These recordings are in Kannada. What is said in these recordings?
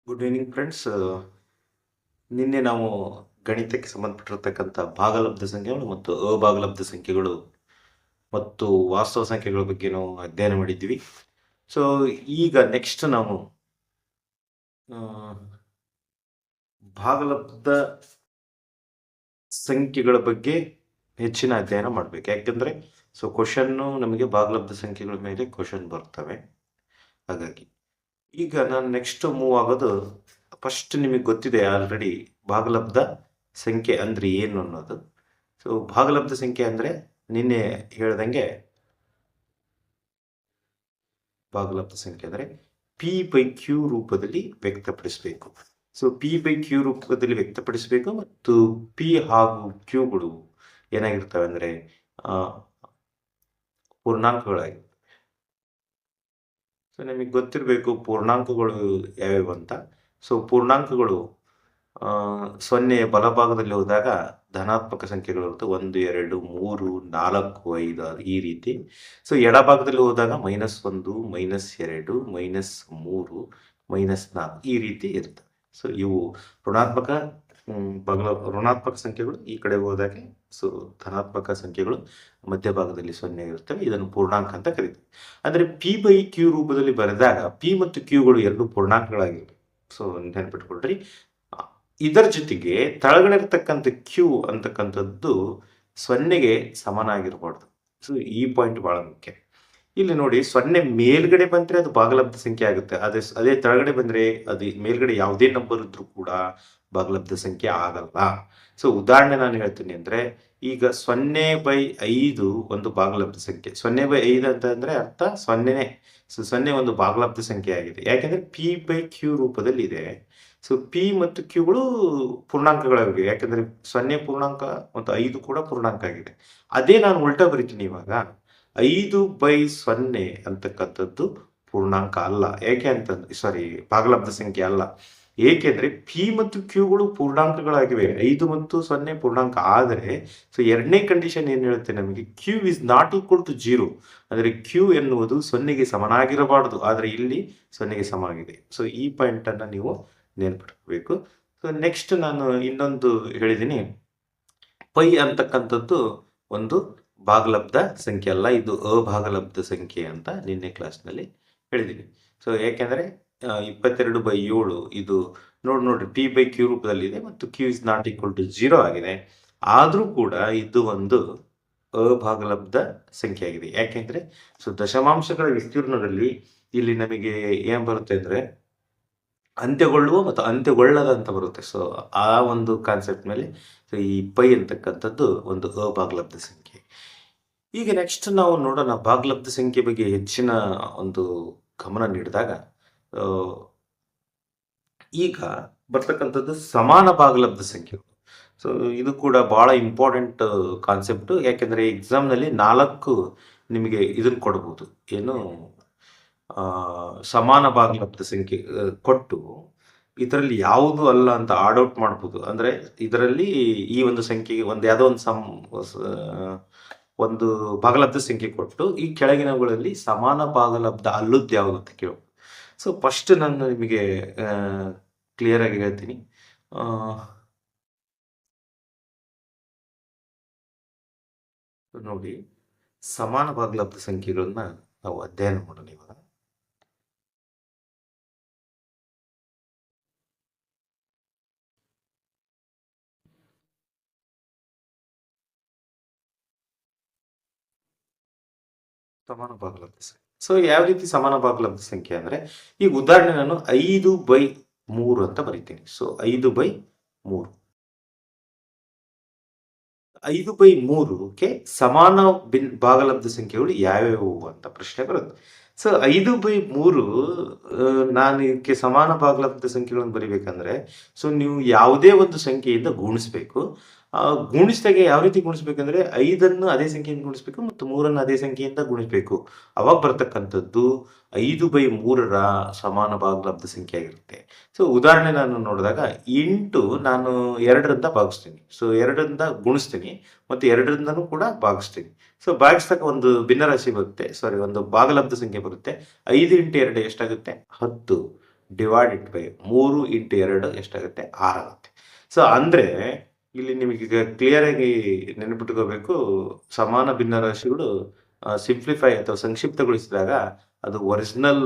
Good evening friends. ನಿನ್ನೆ ನಾವು ಗಣಿತಕ್ಕೆ ಸಂಬಂಧಪಟ್ಟಿರ್ತಕ್ಕಂಥ ಭಾಗಲಬ್ಧ ಸಂಖ್ಯೆಗಳು ಮತ್ತು ಅಭಾಗಲಬ್ಧ ಸಂಖ್ಯೆಗಳು ಮತ್ತು ವಾಸ್ತವ ಸಂಖ್ಯೆಗಳ ಬಗ್ಗೆ ನಾವು ಅಧ್ಯಯನ ಮಾಡಿದ್ವಿ. ಸೊ ಈಗ ನೆಕ್ಸ್ಟ್ ನಾವು ಆ, ಭಾಗಲಬ್ಧ ಸಂಖ್ಯೆಗಳ ಬಗ್ಗೆ ಹೆಚ್ಚಿನ ಅಧ್ಯಯನ ಮಾಡಬೇಕು. ಯಾಕೆಂದ್ರೆ ಕ್ವಶನ್ನು ನಮಗೆ ಭಾಗಲಬ್ಧ ಸಂಖ್ಯೆಗಳ ಮೇಲೆ ಕ್ವಶನ್ ಬರ್ತವೆ. ಹಾಗಾಗಿ ಈಗ ನಾನು ನೆಕ್ಸ್ಟ್ ಮೂವ್ ಆಗೋದು, ಫಸ್ಟ್ ನಿಮಗೆ ಗೊತ್ತಿದೆ ಆಲ್ರೆಡಿ ಭಾಗಲಬ್ಧ ಸಂಖ್ಯೆ ಅಂದ್ರೆ ಏನು ಅನ್ನೋದು. ಭಾಗಲಬ್ಧ ಸಂಖ್ಯೆ ಅಂದ್ರೆ ನಿನ್ನೆ ಹೇಳ್ದಂಗೆ ಭಾಗಲಬ್ಧ ಸಂಖ್ಯೆ ಅಂದ್ರೆ P/Q ರೂಪದಲ್ಲಿ ವ್ಯಕ್ತಪಡಿಸಬೇಕು. P/Q ರೂಪದಲ್ಲಿ ವ್ಯಕ್ತಪಡಿಸಬೇಕು ಮತ್ತು P ಹಾಗೂ Qಗಳು ಏನಾಗಿರ್ತವೆ ಅಂದ್ರೆ ಪೂರ್ಣಾಂಕಗಳಾಗಿ. ನಿಮಗೆ ಗೊತ್ತಿರಬೇಕು ಪೂರ್ಣಾಂಕಗಳು ಯಾವ್ಯಾವ ಅಂತ. ಪೂರ್ಣಾಂಕಗಳು ಸೊನ್ನೆಯ ಬಲಭಾಗದಲ್ಲಿ ಹೋದಾಗ ಧನಾತ್ಮಕ ಸಂಖ್ಯೆಗಳು ಇರುತ್ತೆ, 1 2 3 4 5 6 ಈ ರೀತಿ. ಎಡಭಾಗದಲ್ಲಿ ಹೋದಾಗ -1 -2 -3 -4 ಈ ರೀತಿ ಇರ್ತವೆ. ಇವು ಋಣಾತ್ಮಕ ಋಣಾತ್ಮಕ ಸಂಖ್ಯೆಗಳು. ಈ ಕಡೆ ಹೋದಾಗ ಧನಾತ್ಮಕ ಸಂಖ್ಯೆಗಳು ಮಧ್ಯಭಾಗದಲ್ಲಿ 0 ಇರ್ತವೆ. ಇದನ್ನು ಪೂರ್ಣಾಂಕ ಅಂತ ಕರೀತೀವಿ. ಅಂದ್ರೆ P/Q ರೂಪದಲ್ಲಿ ಬರೆದಾಗ P ಮತ್ತು Qಗಳು ಎರಡು ಪೂರ್ಣಾಂಕಗಳಾಗಿವೆ. ನೆನಪಿಟ್ಕೊಳ್ರಿ. ಇದರ ಜೊತೆಗೆ ತಳಗಡೆ ಇರ್ತಕ್ಕಂಥ Q ಅಂತಕ್ಕಂಥದ್ದು 0ಗೆ ಸಮನಾಗಿರ್ಬಾರ್ದು. ಈ ಪಾಯಿಂಟ್ ಬಹಳ ಮುಖ್ಯ. ಇಲ್ಲಿ ನೋಡಿ, 0 ಮೇಲ್ಗಡೆ ಬಂದ್ರೆ ಅದು ಭಾಗಲಬ್ಧ ಸಂಖ್ಯೆ ಆಗುತ್ತೆ. ಅದೇ ತಳಗಡೆ ಬಂದ್ರೆ ಅದು ಮೇಲ್ಗಡೆ ಯಾವುದೇ ನಂಬರ್ ಇದ್ರೂ ಕೂಡ ಭಾಗಲಬ್ಧ ಸಂಖ್ಯೆ ಆಗಲ್ಲ. ಉದಾಹರಣೆ ನಾನು ಹೇಳ್ತೀನಿ ಅಂದ್ರೆ, ಈಗ 0/5 ಒಂದು ಭಾಗಲಬ್ಧ ಸಂಖ್ಯೆ. 0/5 ಅಂತ ಅಂದ್ರೆ ಅರ್ಥ 0ನೇ. 0 ಒಂದು ಭಾಗಲಬ್ಧ ಸಂಖ್ಯೆ ಆಗಿದೆ. ಯಾಕೆಂದ್ರೆ P/Q ರೂಪದಲ್ಲಿ ಇದೆ. P ಮತ್ತು Qಗಳು ಪೂರ್ಣಾಂಕಗಳಾಗಿವೆ. ಯಾಕಂದ್ರೆ 0 ಪೂರ್ಣಾಂಕ ಮತ್ತು 5 ಕೂಡ ಪೂರ್ಣಾಂಕ ಆಗಿದೆ. ಅದೇ ನಾನು ಉಲ್ಟಾ ಬರಿತೀನಿ ಇವಾಗ. 5/0 ಅಂತಕ್ಕಂಥದ್ದು ಪೂರ್ಣಾಂಕ ಅಲ್ಲ. ಯಾಕೆ ಅಂತಂದ್ರೆ ಭಾಗಲಬ್ಧ ಸಂಖ್ಯೆ ಅಲ್ಲ. ಏಕೆಂದ್ರೆ P ಮತ್ತು Qಗಳು ಪೂರ್ಣಾಂಕಗಳಾಗಿವೆ. 5 ಮತ್ತು 0 ಪೂರ್ಣಾಂಕ. ಆದರೆ ಎರಡನೇ ಕಂಡೀಷನ್ ಏನ್ ಹೇಳುತ್ತೆ ನಮಗೆ, Q is not equal to 0. ಅಂದ್ರೆ Q ಎನ್ನುವುದು 0ಗೆ ಸಮನಾಗಿರಬಾರದು. ಆದ್ರೆ ಇಲ್ಲಿ 0ಗೆ ಸಮ ಆಗಿದೆ. ಈ ಪಾಯಿಂಟ್ ಅನ್ನ ನೀವು ನೆನ್ಪಿಟ್ಕೋಬೇಕು. ನೆಕ್ಸ್ಟ್ ನಾನು ಇನ್ನೊಂದು ಹೇಳಿದ್ದೀನಿ. ಪೈ ಅಂತಕ್ಕಂಥದ್ದು ಒಂದು ಭಾಗಲಬ್ಧ ಸಂಖ್ಯೆ ಅಲ್ಲ, ಇದು ಅಭಾಗಲಬ್ಧ ಸಂಖ್ಯೆ ಅಂತ ನಿನ್ನೆ ಕ್ಲಾಸ್ನಲ್ಲಿ ಹೇಳಿದ್ದೀನಿ. ಯಾಕೆಂದ್ರೆ 22/7 ಇದು ನೋಡ್ರಿ P/Q ರೂಪದಲ್ಲಿದೆ ಮತ್ತು Q is not equal to 0 ಆಗಿದೆ. ಆದ್ರೂ ಕೂಡ ಇದು ಒಂದು ಅಭಾಗಲಬ್ಧ ಸಂಖ್ಯೆ ಆಗಿದೆ. ಯಾಕೆಂದ್ರೆ ದಶಮಾಂಶಗಳ ವಿಸ್ತೀರ್ಣದಲ್ಲಿ ಇಲ್ಲಿ ನಮಗೆ ಏನ್ ಬರುತ್ತೆ ಅಂದ್ರೆ ಅಂತ್ಯಗೊಳ್ಳುವ ಮತ್ತು ಅಂತ್ಯಗೊಳ್ಳದ ಅಂತ ಬರುತ್ತೆ. ಆ ಒಂದು ಕಾನ್ಸೆಪ್ಟ್ ಮೇಲೆ ಈ ಪೈ ಅಂತಕ್ಕಂಥದ್ದು ಒಂದು ಅಭಾಗಲಬ್ಧ ಸಂಖ್ಯೆ. ಈಗ ನೆಕ್ಸ್ಟ್ ನಾವು ನೋಡೋಣ ಭಾಗಲಬ್ಧ ಸಂಖ್ಯೆ ಬಗ್ಗೆ ಹೆಚ್ಚಿನ ಒಂದು ಗಮನ ನೀಡಿದಾಗ, ಈಗ ಬರ್ತಕ್ಕಂಥದ್ದು ಸಮಾನ ಭಾಗಲಬ್ಧ ಸಂಖ್ಯೆಗಳು. ಇದು ಕೂಡ ಬಹಳ ಇಂಪಾರ್ಟೆಂಟ್ ಕಾನ್ಸೆಪ್ಟ್. ಯಾಕೆಂದ್ರೆ ಎಕ್ಸಾಮ್ ನಲ್ಲಿ 4 ನಿಮಗೆ ಇದನ್ನ ಕೊಡಬಹುದು, ಏನು ಸಮಾನ ಭಾಗಲಬ್ಧ ಸಂಖ್ಯೆ ಕೊಟ್ಟು ಇದರಲ್ಲಿ ಯಾವುದು ಅಲ್ಲ ಅಂತ ಆಡ್ ಔಟ್ ಮಾಡಬಹುದು. ಅಂದ್ರೆ ಇದರಲ್ಲಿ ಈ ಒಂದು ಸಂಖ್ಯೆಗೆ ಯಾವುದೋ ಒಂದು ಭಾಗಲಬ್ಧ ಸಂಖ್ಯೆ ಕೊಟ್ಟು ಈ ಕೆಳಗಿನವುಗಳಲ್ಲಿ ಸಮಾನ ಭಾಗಲಬ್ಧ ಅಲ್ಲದ್ದು ಯಾವುದು ಅಂತ ಕೇಳಬಹುದು. ಫಸ್ಟ್ ನಾನು ನಿಮಗೆ ಕ್ಲಿಯರ್ ಆಗಿ ಹೇಳ್ತೀನಿ. ನೋಡಿ, ಸಮಾನ ಭಾಗಲಬ್ಧ ಸಂಖ್ಯೆಗಳನ್ನ ನಾವು ಅಧ್ಯಯನ ಮಾಡೋಣ ಇವಾಗ. ಸಮಾನ ಭಾಗಲಬ್ಧ ಸಂಖ್ಯೆ. ಯಾವ ರೀತಿ ಸಮಾನ ಭಾಗಲಬ್ಧ ಸಂಖ್ಯೆ ಅಂದ್ರೆ, ಈಗ ಉದಾಹರಣೆ ನಾನು 5/3 ಅಂತ ಬರೀತೀನಿ. 5/3 5/3ಕ್ಕೆ ಸಮಾನ ಭಾಗಲಬ್ಧ ಸಂಖ್ಯೆಗಳು ಯಾವ್ಯಾವು ಅಂತ ಪ್ರಶ್ನೆ ಬರುತ್ತೆ. 5/3 ನಾನು ಇದಕ್ಕೆ ಸಮಾನ ಭಾಗಲಬ್ಧ ಸಂಖ್ಯೆಗಳನ್ನು ಬರಿಬೇಕಂದ್ರೆ ನೀವು ಯಾವುದೇ ಒಂದು ಸಂಖ್ಯೆಯಿಂದ ಗುಣಿಸ್ಬೇಕು. ಗುಣಿಸಿದಾಗ ಯಾವ ರೀತಿ ಗುಣಿಸ್ಬೇಕಂದ್ರೆ 5ಅನ್ನು ಅದೇ ಸಂಖ್ಯೆಯಿಂದ ಗುಣಿಸ್ಬೇಕು ಮತ್ತು 3ಅನ್ನು ಅದೇ ಸಂಖ್ಯೆಯಿಂದ ಗುಣಿಸ್ಬೇಕು. ಅವಾಗ ಬರ್ತಕ್ಕಂಥದ್ದು 5/3ರ ಸಮಾನ ಭಾಗಲಬ್ಧ ಸಂಖ್ಯೆ ಆಗಿರುತ್ತೆ. ಉದಾಹರಣೆ ನಾನು ನೋಡಿದಾಗ 8 ನಾನು 2ರಿಂದ ಭಾಗಿಸ್ತೀನಿ. 2ರಿಂದ ಗುಣಿಸ್ತೀನಿ ಮತ್ತು 2ರಿಂದನೂ ಕೂಡ ಭಾಗಿಸ್ತೀನಿ. ಭಾಗಿಸಿದಾಗ ಒಂದು ಭಿನ್ನರಾಶಿ ಬರುತ್ತೆ, ಒಂದು ಭಾಗಲಬ್ಧ ಸಂಖ್ಯೆ ಬರುತ್ತೆ. 5 × 2 ಎಷ್ಟಾಗುತ್ತೆ? 10. ಡಿವೈಡೆಡ್ ಬೈ 3 ಇಂಟು 2 ಎಷ್ಟಾಗುತ್ತೆ 6 ಆಗುತ್ತೆ. ಸೊ ಅಂದರೆ ಇಲ್ಲಿ ನಿಮಗೆ ಕ್ಲಿಯರ್ ಆಗಿ ನೆನಪಿಟ್ಕೋಬೇಕು, ಸಮಾನ ಭಿನ್ನರಾಶಿಗಳು ಸಿಂಪ್ಲಿಫೈ ಅಥವಾ ಸಂಕ್ಷಿಪ್ತಗೊಳಿಸಿದಾಗ ಅದು ಒರಿಜಿನಲ್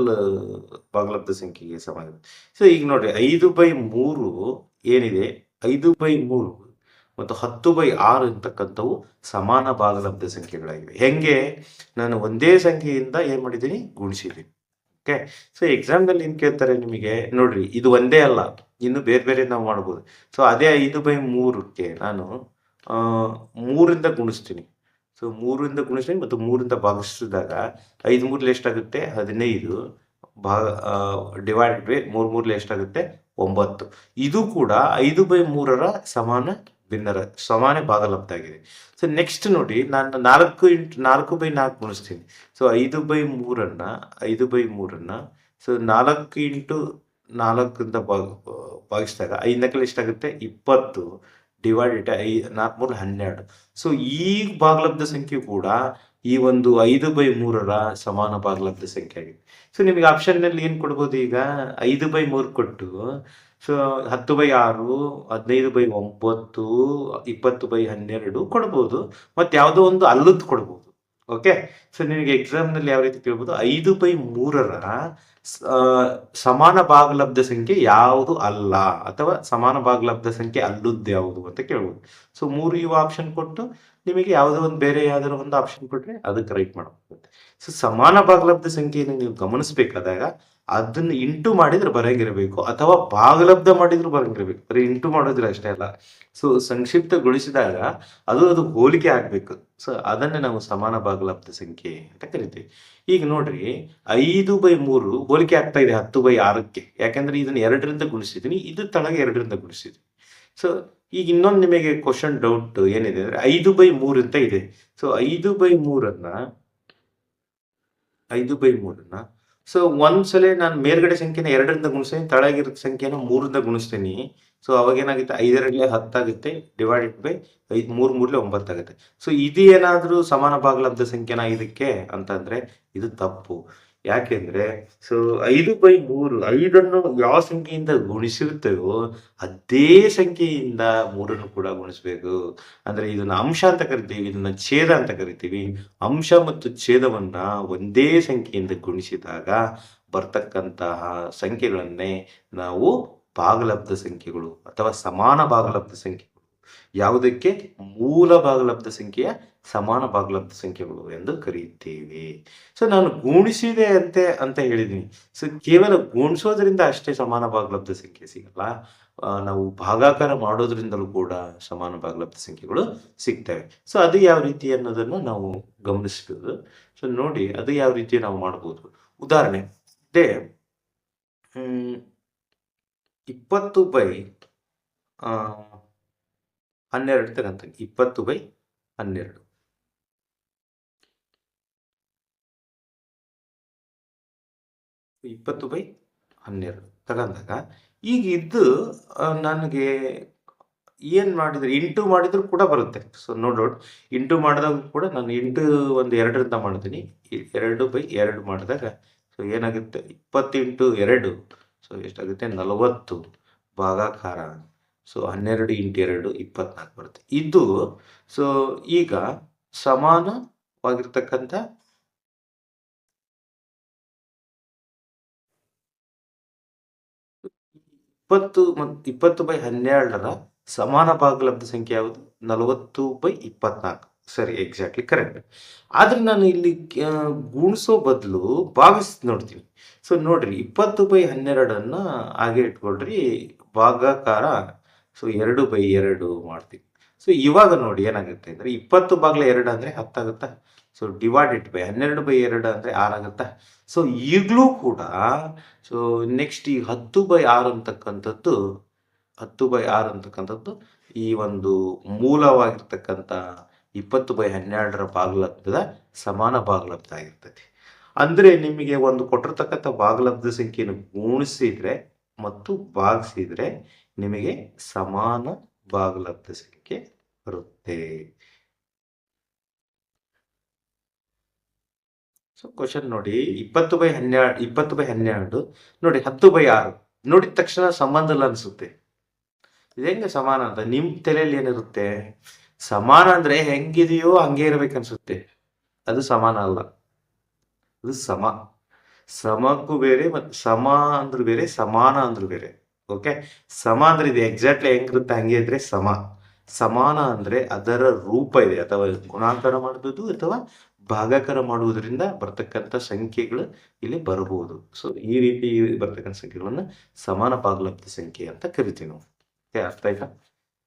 ಭಾಗಲಬ್ಧ ಸಂಖ್ಯೆಗೆ ಸಮ ಇರುತ್ತೆ. ಸೊ ಈಗ ನೋಡ್ರಿ 5/3 ಏನಿದೆ 5/3 ಮತ್ತು 10/6 ಇರ್ತಕ್ಕಂಥವು ಸಮಾನ ಭಾಗಲಬ್ಧ ಸಂಖ್ಯೆಗಳಾಗಿವೆ. ಹೆಂಗೆ? ನಾನು ಒಂದೇ ಸಂಖ್ಯೆಯಿಂದ ಏನು ಮಾಡಿದ್ದೀನಿ, ಗುಣಿಸಿದ್ದೀನಿ. ಓಕೆ. ಸೊ ಎಕ್ಸಾಮ್ನಲ್ಲಿ ಏನು ಕೇಳ್ತಾರೆ ನಿಮಗೆ, ನೋಡ್ರಿ ಇದು ಒಂದೇ ಅಲ್ಲ, ಇನ್ನು ಬೇರೆ ಬೇರೆ ನಾವು ಮಾಡ್ಬೋದು. ಸೊ ಅದೇ 5/3ಕ್ಕೆ ನಾನು 3ರಿಂದ ಗುಣಿಸ್ತೀನಿ. ಸೊ 3ರಿಂದ ಗುಣಿಸ್ತೀನಿ ಮತ್ತು 3ರಿಂದ ಭಾಗಿಸಿದಾಗ 5 ಮೂರಲೆ ಎಷ್ಟಾಗುತ್ತೆ 15 ಡಿವೈಡೆಡ್ ಬೈ 3 ಮೂರಲೆ ಎಷ್ಟಾಗುತ್ತೆ 9. ಇದು ಕೂಡ 5/3ರ ಸಮಾನ ಭಾಗಲಬ್ಧ ಆಗಿದೆ. ಸೊ ನೆಕ್ಸ್ಟ್ ನೋಡಿ, ನಾನು 4/4 ಗುಣಿಸ್ತೀನಿ. ಸೊ 5/3ನ್ನ ಸೊ 4 ಇಂಟು 4ರಿಂದ ಭಾಗಿಸಿದಾಗ 5 ಎಷ್ಟಾಗುತ್ತೆ 20 ಡಿವೈಡೆಡ್ 4 12. ಸೊ ಈ ಭಾಗಲಬ್ಧ ಸಂಖ್ಯೆ ಕೂಡ ಈ ಒಂದು 5/3ರ ಸಮಾನ ಭಾಗಲಬ್ಧ ಸಂಖ್ಯೆ ಆಗಿದೆ. ಸೊ ನಿಮಗೆ ಆಪ್ಷನ್ನಲ್ಲಿ ಏನು ಕೊಡ್ಬೋದು, ಈಗ 5/3 ಕೊಟ್ಟು ಸೊ 10/6, 15/9, 20/12 ಕೊಡ್ಬೋದು, ಮತ್ತು ಯಾವುದೋ ಒಂದು ಅಲ್ಲದ್ದು ಕೊಡ್ಬೋದು. ಓಕೆ. ಸೊ ನಿಮಗೆ ಎಕ್ಸಾಮ್ನಲ್ಲಿ ಯಾವ ರೀತಿ ಕೇಳ್ಬೋದು, 5/3ರ ಸಮಾನ ಭಾಗಲಬ್ಧ ಸಂಖ್ಯೆ ಯಾವುದು ಅಲ್ಲ, ಅಥವಾ ಸಮಾನ ಭಾಗಲಬ್ಧ ಸಂಖ್ಯೆ ಅಲ್ಲದ್ದು ಯಾವುದು ಅಂತ ಕೇಳ್ಬೋದು. ಸೊ 3 ಇವು ಆಪ್ಷನ್ ಕೊಟ್ಟು ನಿಮಗೆ ಯಾವುದೋ ಒಂದು ಬೇರೆ ಯಾವ್ದಾದ್ರು ಒಂದು ಆಪ್ಷನ್ ಕೊಟ್ಟರೆ ಅದಕ್ಕೆ ರೈಟ್ ಮಾಡಬೇಕಾಗುತ್ತೆ. ಸೊ ಸಮಾನ ಭಾಗಲಬ್ಧ ಸಂಖ್ಯೆಯನ್ನು ನೀವು ಗಮನಿಸಬೇಕಾದಾಗ ಅದನ್ನು ಇಂಟು ಮಾಡಿದ್ರೆ ಬರಂಗಿರಬೇಕು, ಅಥವಾ ಭಾಗಲಬ್ಧ ಮಾಡಿದ್ರು ಬರಂಗಿರಬೇಕು. ಬರೀ ಇಂಟು ಮಾಡೋದಿಲ್ಲ ಅಷ್ಟೇ ಅಲ್ಲ, ಸೊ ಸಂಕ್ಷಿಪ್ತಗೊಳಿಸಿದಾಗ ಅದು ಹೋಲಿಕೆ ಆಗಬೇಕು. ಸೊ ಅದನ್ನೇ ನಾವು ಸಮಾನ ಭಾಗಲಬ್ಧ ಸಂಖ್ಯೆ ಅಂತ ಕರಿತೀವಿ. ಈಗ ನೋಡ್ರಿ 5/3 ಹೋಲಿಕೆ ಆಗ್ತಾ ಇದೆ 10/6ಕ್ಕೆ, ಯಾಕೆಂದ್ರೆ ಇದನ್ನ 2ರಿಂದ ಗುಣಿಸಿದ್ದೀನಿ, ಇದು ತಳಗೆ 2ರಿಂದ ಗುಣಿಸಿದ್ದೀನಿ. ಸೊ ಈಗ ಇನ್ನೊಂದು ನಿಮಗೆ ಕ್ವಶನ್ ಡೌಟ್ ಏನಿದೆ ಅಂದ್ರೆ 5/3 ಅಂತ ಇದೆ. ಸೊ 5/3ನ್ನ ಸೊ ಒಂದ್ಸಲ ನಾನು ಮೇಲ್ಗಡೆ ಸಂಖ್ಯೆನ 2ರಿಂದ ಗುಣಿಸ್ತೀನಿ, ತಳಗಿರೋ ಸಂಖ್ಯೆನ 3ರಿಂದ ಗುಣಿಸ್ತೀನಿ. ಸೊ ಅವಾಗ ಏನಾಗುತ್ತೆ, 5 10 ಆಗುತ್ತೆ ಡಿವೈಡೆಡ್ ಬೈ 5 3 ಮೂರಲೆ 9 ಆಗುತ್ತೆ. ಸೊ ಇದು ಏನಾದರೂ ಸಮಾನ ಭಾಗಲಬ್ಧ ಸಂಖ್ಯೆನ ಇದಕ್ಕೆ ಅಂತಂದ್ರೆ ಇದು ತಪ್ಪು. ಯಾಕೆಂದ್ರೆ ಸೊ 5/3 5ನ್ನು ಯಾವ ಸಂಖ್ಯೆಯಿಂದ ಗುಣಿಸಿರುತ್ತೇವೋ ಅದೇ ಸಂಖ್ಯೆಯಿಂದ 3ನ್ನು ಕೂಡ ಗುಣಿಸ್ಬೇಕು. ಅಂದ್ರೆ ಇದನ್ನ ಅಂಶ ಅಂತ ಕರಿತೀವಿ, ಇದನ್ನ ಛೇದ ಅಂತ ಕರಿತೀವಿ. ಅಂಶ ಮತ್ತು ಛೇದವನ್ನ ಒಂದೇ ಸಂಖ್ಯೆಯಿಂದ ಗುಣಿಸಿದಾಗ ಬರ್ತಕ್ಕಂತಹ ಸಂಖ್ಯೆಗಳನ್ನೇ ನಾವು ಭಾಗಲಬ್ಧ ಸಂಖ್ಯೆಗಳು ಅಥವಾ ಸಮಾನ ಭಾಗಲಬ್ಧ ಸಂಖ್ಯೆಗಳು, ಯಾವುದಕ್ಕೆ ಮೂಲ ಭಾಗಲಬ್ಧ ಸಂಖ್ಯೆಯ ಸಮಾನ ಭಾಗಲಬ್ಧ ಸಂಖ್ಯೆಗಳು ಎಂದು ಕರೆಯುತ್ತೇವೆ. ಸೊ ನಾನು ಗುಣಿಸಿದೆ ಅಂತ ಹೇಳಿದ್ದೀನಿ. ಸೊ ಕೇವಲ ಗುಣಿಸೋದ್ರಿಂದ ಅಷ್ಟೇ ಸಮಾನ ಭಾಗಲಬ್ಧ ಸಂಖ್ಯೆ ಸಿಗಲ್ಲ, ನಾವು ಭಾಗಾಕಾರ ಮಾಡೋದ್ರಿಂದಲೂ ಕೂಡ ಸಮಾನ ಭಾಗಲಬ್ಧ ಸಂಖ್ಯೆಗಳು ಸಿಗ್ತವೆ. ಸೊ ಅದು ಯಾವ ರೀತಿ ಅನ್ನೋದನ್ನು ನಾವು ಗಮನಿಸಬಹುದು. ಸೊ ನೋಡಿ ಅದು ಯಾವ ರೀತಿ ನಾವು ಮಾಡ್ಬೋದು. ಉದಾಹರಣೆ 20/12 ತಗಂತೀನಿ. 20/12 ತಗೊಂಡಾಗ ಈಗ ಇದು ನನಗೆ ಏನು ಮಾಡಿದ್ರೆ ಇಂಟು ಮಾಡಿದ್ರು ಕೂಡ ಬರುತ್ತೆ. ಸೊ ನೋಡ್ ಇಂಟು ಮಾಡಿದಾಗ ಕೂಡ ನಾನು ಇಂಟು ಒಂದು 2ರಿಂದ ಮಾಡ್ತೀನಿ. 2/2 ಮಾಡಿದಾಗ ಸೊ ಏನಾಗುತ್ತೆ 20 ಇಂಟು 2 ಸೊ ಎಷ್ಟಾಗುತ್ತೆ 40 ಭಾಗಾಕಾರ. ಸೊ 12 ಇಂಟು 2 24 ಬರುತ್ತೆ. ಇದು ಸೊ ಈಗ ಸಮಾನವಾಗಿರ್ತಕ್ಕಂಥ 20/12ರ ಸಮಾನ ಭಾಗಲಬ್ಧ ಸಂಖ್ಯೆ ಯಾವುದು? 40/24. ಸರಿ, ಎಕ್ಸಾಕ್ಟ್ಲಿ ಕರೆಕ್ಟ್. ಆದ್ರೆ ನಾನು ಇಲ್ಲಿ ಗುಣಿಸೋ ಬದಲು ಭಾಗಿಸಿ ನೋಡ್ತೀನಿ. ಸೊ ನೋಡ್ರಿ 20/12 ಹಾಗೆ ಇಟ್ಕೊಳ್ರಿ, ಭಾಗಾಕಾರ ಸೊ 2/2 ಮಾಡ್ತೀನಿ. ಸೊ ಇವಾಗ ನೋಡಿ ಏನಾಗುತ್ತೆ ಅಂದ್ರೆ 20/2 ಅಂದ್ರೆ 10 ಆಗುತ್ತಾ? ಸೊ ಡಿವೈಡೆಡ್ ಬೈ 12/2 ಅಂದ್ರೆ 6 ಆಗುತ್ತಾ? ಸೊ ಈಗಲೂ ಕೂಡ ಸೊ ನೆಕ್ಸ್ಟ್ ಈ 10/6 ಅಂತಕ್ಕಂಥದ್ದು ಈ ಒಂದು ಮೂಲವಾಗಿರ್ತಕ್ಕಂಥ 20/12ರ ಭಾಗಲಬ್ಧದ ಸಮಾನ ಭಾಗಲಬ್ಧ ಆಗಿರ್ತದೆ. ಅಂದ್ರೆ ನಿಮಗೆ ಒಂದು ಕೊಟ್ಟಿರ್ತಕ್ಕಂಥ ಭಾಗಲಬ್ಧ ಸಂಖ್ಯೆಯನ್ನು ಗುಣಿಸಿದ್ರೆ ಮತ್ತು ಭಾಗಿಸಿದ್ರೆ ನಿಮಗೆ ಸಮಾನ ಭಾಗಲಬ್ಧ ಸಂಖ್ಯೆ ಬರುತ್ತೆ. ಸೊ ಕ್ವಶನ್ ನೋಡಿ, 20/12 20/12 ನೋಡಿ, 10/6 ನೋಡಿದ ತಕ್ಷಣ ಸಂಬಂಧ ಇಲ್ಲ ಅನ್ಸುತ್ತೆ. ಇದು ಹೆಂಗೆ ಸಮಾನ ಅಂತ ನಿಮ್ ತಲೆಯಲ್ಲಿ ಏನಿರುತ್ತೆ? ಸಮಾನ ಅಂದ್ರೆ ಹೆಂಗಿದೆಯೋ ಹಂಗೆ ಇರ್ಬೇಕನ್ಸುತ್ತೆ. ಅದು ಸಮಾನ ಅಲ್ಲ, ಅದು ಸಮ. ಸಮಕ್ಕೂ ಬೇರೆ ಮತ್ತು ಸಮ ಅಂದ್ರು ಬೇರೆ, ಸಮಾನ ಅಂದ್ರು ಬೇರೆ. ಓಕೆ, ಸಮ ಅಂದ್ರೆ ಇದು ಎಕ್ಸಾಕ್ಟ್ಲಿ ಹೆಂಗಿರುತ್ತೆ ಹಂಗೆ ಇದ್ರೆ ಸಮ. ಸಮಾನ ಅಂದ್ರೆ ಅದರ ರೂಪ ಇದೆ, ಅಥವಾ ಗುಣಾಕಾರ ಮಾಡುವುದು ಅಥವಾ ಭಾಗಾಕಾರ ಮಾಡುವುದರಿಂದ ಬರ್ತಕ್ಕಂಥ ಸಂಖ್ಯೆಗಳು ಇಲ್ಲಿ ಬರಬಹುದು. ಸೊ ಈ ರೀತಿ ಬರ್ತಕ್ಕಂಥ ಸಂಖ್ಯೆಗಳನ್ನ ಸಮಾನ ಭಾಗಲಬ್ಧ ಸಂಖ್ಯೆ ಅಂತ ಕರಿತೀವಿ ನಾವು. ಓಕೆ, ಅರ್ಥ ಆಯ್ತಾ?